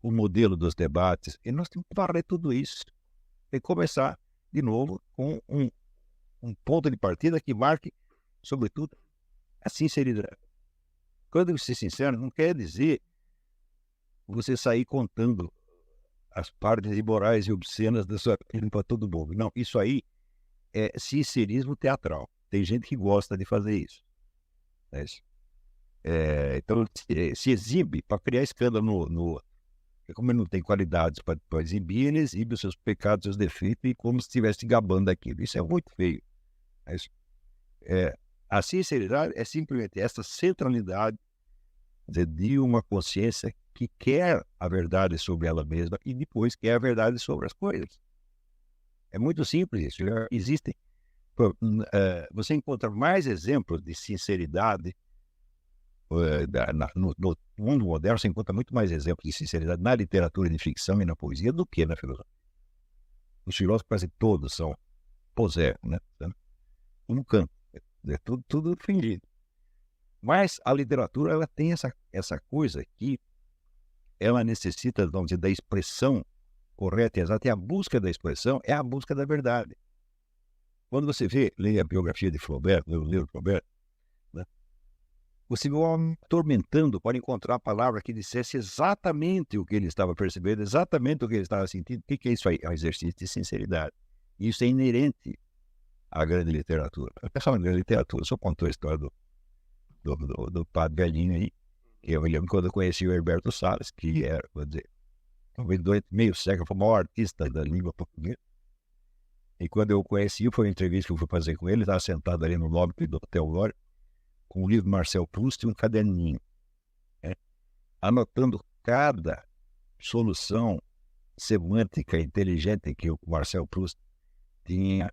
um modelo dos debates, e nós temos que varrer tudo isso. Tem que começar, de novo, com um ponto de partida que marque, sobretudo, a sinceridade. Quando eu ser sincero, não quer dizer você sair contando as partes imorais e obscenas da sua vida para todo mundo. Não, isso aí é sincerismo teatral. Tem gente que gosta de fazer isso. Então, se exibe para criar escândalo no como ele não tem qualidades para exibir, ele exibe os seus pecados, os seus defeitos, e como se estivesse gabando daquilo. Isso é muito feio. A sinceridade é simplesmente essa centralidade de uma consciência que quer a verdade sobre ela mesma e depois quer a verdade sobre as coisas. É muito simples isso. Existem. Você encontra mais exemplos de sinceridade no mundo moderno. Você encontra muito mais exemplos de sinceridade na literatura de ficção e na poesia do que na filosofia. Os filósofos quase todos são posé, né? Um canto. É tudo fingido. Mas a literatura, ela tem essa coisa que ela necessita, vamos dizer, da expressão correta e exata. E a busca da expressão é a busca da verdade. Quando você lê a biografia de Flaubert, o livro de Flaubert, né, você vê o homem atormentando para encontrar a palavra que dissesse exatamente o que ele estava percebendo, exatamente o que ele estava sentindo. O que é isso aí? É um exercício de sinceridade. E isso é inerente à grande literatura. O pessoal da grande literatura só contou a história do padre velhinho aí. Eu me lembro quando eu conheci o Herberto Salles, que era, vou dizer, talvez durante meio século, foi o maior artista da língua portuguesa. E quando eu o conheci, foi uma entrevista que eu fui fazer com ele, estava sentado ali no lobby do Hotel Glória, com o livro Marcel Proust e um caderninho, né, anotando cada solução semântica inteligente que o Marcel Proust tinha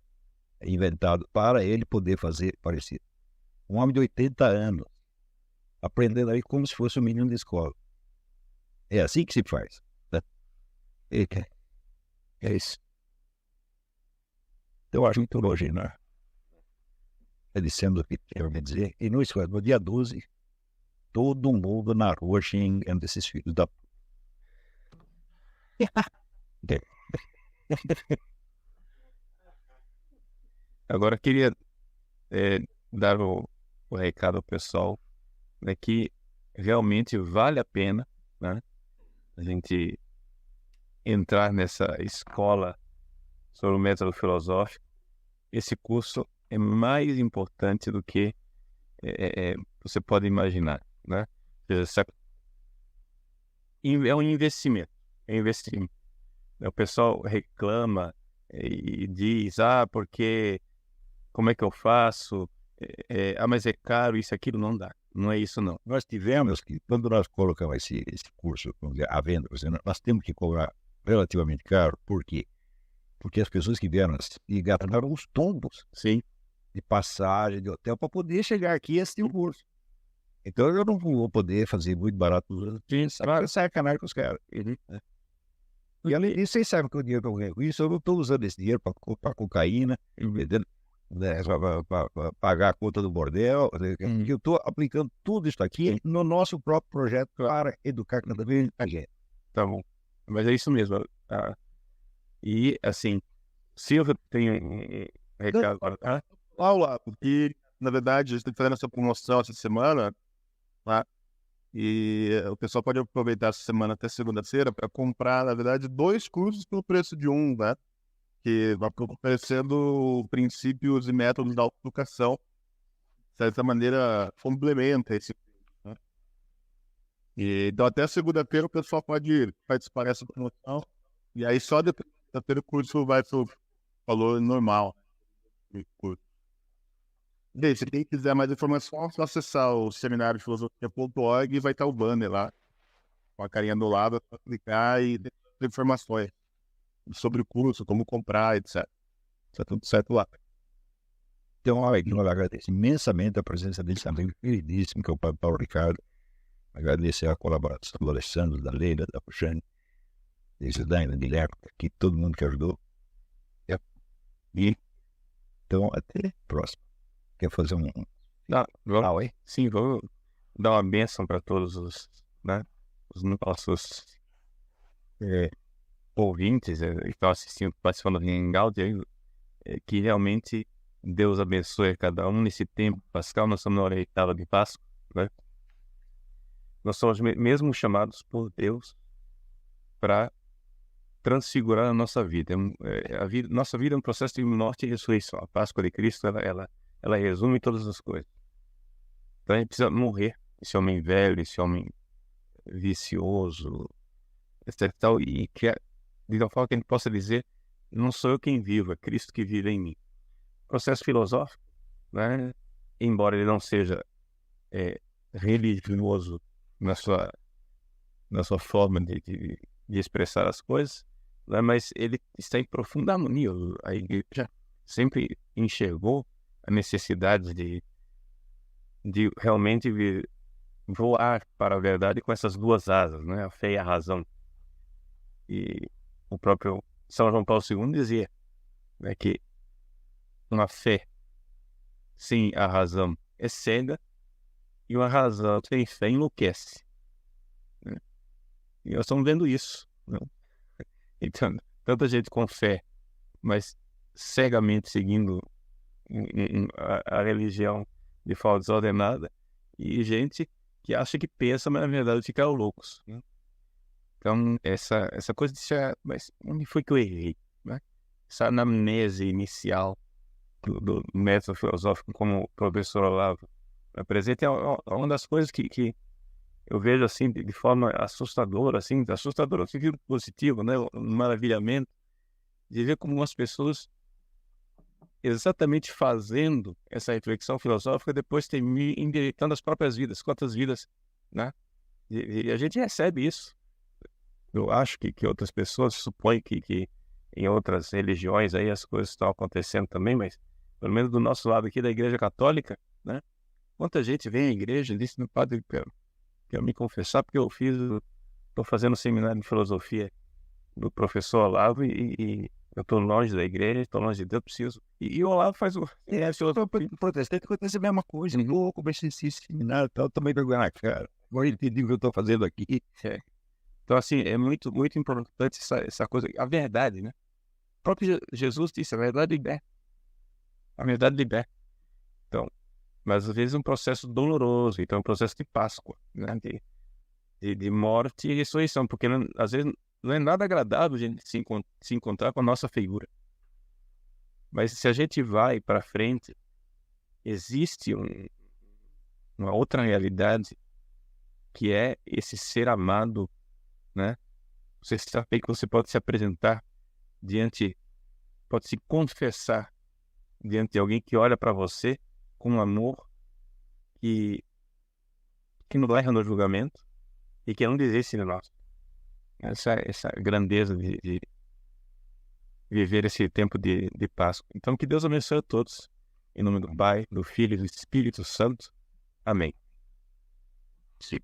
inventado para ele poder fazer parecido. Um homem de 80 anos, aprendendo aí como se fosse um menino de escola. É assim que se faz. Né? É isso. Eu acho muito longe, né? É dizendo o que eu quero dizer. E no dia 12, todo mundo na rua xingando esses filhos da... Agora eu queria dar o recado ao pessoal, né, que realmente vale a pena, né, a gente entrar nessa escola sobre o método filosófico. Esse curso é mais importante do que você pode imaginar, né? É um investimento. O pessoal reclama e diz, porque como é que eu faço? Mas é caro, isso, aquilo, não dá. Não é isso, não. Nós tivemos que, quando nós colocamos esse curso, vamos dizer, à venda, nós temos que cobrar relativamente caro. Por quê? Porque as pessoas que vieram e gastaram os tombos Sim. de passagem, de hotel, para poder chegar aqui e assistir o curso. Então eu não vou poder fazer muito barato. Claro, sacanagem com os caras. Né? E além disso, vocês sabem que o dinheiro que eu ganho com isso, eu não estou usando esse dinheiro para comprar cocaína, entendeu? Né, para pagar a conta do bordel. Eu estou aplicando tudo isso aqui no nosso próprio projeto para educar cada vez a gente. Tá bom. Mas é isso mesmo. E, assim, Silvio tem um recado agora. Aula, porque, na verdade, a gente está fazendo essa promoção essa semana, tá? E o pessoal pode aproveitar essa semana até segunda-feira para comprar, na verdade, 2 cursos pelo preço de um, né? Que vai oferecendo princípios e métodos da autoeducação. De certa maneira, complementa esse. Né? Então, até segunda-feira o pessoal pode participar dessa promoção. E aí, só depois da segunda-feira o curso vai para o valor normal. E aí, se quem quiser mais informação, é só acessar o seminário de filosofia.org e vai estar o banner lá, com a carinha do lado, é só clicar e ter informações sobre o curso, como comprar, etc. Está tudo certo lá. Então, olha, eu agradeço imensamente a presença desse amigo queridíssimo, que é o Padre Paulo Ricardo. Agradecer a colaboração do Alessandro, da Leila, da Puxane, da Isidane, da Guilherme, aqui, todo mundo que ajudou. E, então, até a próxima. Quer fazer um... Sim, vou dar uma bênção para todos os nossos ouvintes que estão assistindo, participando do Hangout, que realmente Deus abençoe cada um nesse tempo pascal. Nós estamos na hora oitava de Páscoa, né? Nós somos mesmo chamados por Deus para transfigurar a nossa vida. Nossa vida é um processo de morte e ressurreição. A Páscoa de Cristo, ela resume todas as coisas. Então a gente precisa morrer, esse homem velho, esse homem vicioso, etc. E que, de tal forma que a gente possa dizer, não sou eu quem vivo, é Cristo que vive em mim. Processo filosófico, né? Embora ele não seja religioso na sua forma de expressar as coisas, né? Mas ele está em profunda harmonia. A igreja sempre enxergou a necessidade de realmente voar para a verdade com essas duas asas, né? A fé e a razão. E o próprio São João Paulo II dizia, né, que uma fé sem a razão é cega e uma razão sem fé enlouquece. Né? E nós estamos vendo isso. Né? Então, tanta gente com fé, mas cegamente seguindo a religião de forma desordenada, e gente que acha que pensa, mas na verdade ficaram loucos. Né? Então, essa coisa de ser, mas onde foi que eu errei? Né? Essa anamnese inicial do método filosófico, como o professor Olavo apresenta, é uma das coisas que eu vejo assim de forma assustadora, assim, assustadora no sentido positivo, né? Um maravilhamento de ver como as pessoas exatamente fazendo essa reflexão filosófica depois endireitando as próprias vidas, quantas vidas, né? E a gente recebe isso. Eu acho que outras pessoas supõem que em outras religiões aí as coisas estão acontecendo também, mas pelo menos do nosso lado aqui da Igreja Católica, né? Quanta gente vem à igreja e diz, meu padre, quero me confessar porque estou fazendo um seminário de filosofia do professor Olavo e eu estou longe da igreja, estou longe de Deus, preciso. E o Olavo faz o... protestante acontece a mesma coisa. Eu comecei esse seminário e tal, também vergonha na cara. Agora entendi o que eu estou fazendo aqui. Então, assim, é muito, muito importante essa coisa, a verdade, né? O próprio Jesus disse, a verdade liberta. A verdade liberta. Então, mas às vezes é um processo doloroso, então é um processo de Páscoa, né? De morte e ressurreição, porque às vezes não é nada agradável a gente se encontrar com a nossa feiura. Mas se a gente vai para frente, existe uma outra realidade que é esse ser amado, né? Você sabe que você pode se apresentar pode se confessar diante de alguém que olha para você com um amor que não erra no julgamento e que não desiste de nós. Essa grandeza de viver esse tempo de Páscoa. Então, que Deus abençoe a todos. Em nome do Pai, do Filho e do Espírito Santo. Amém. Sim.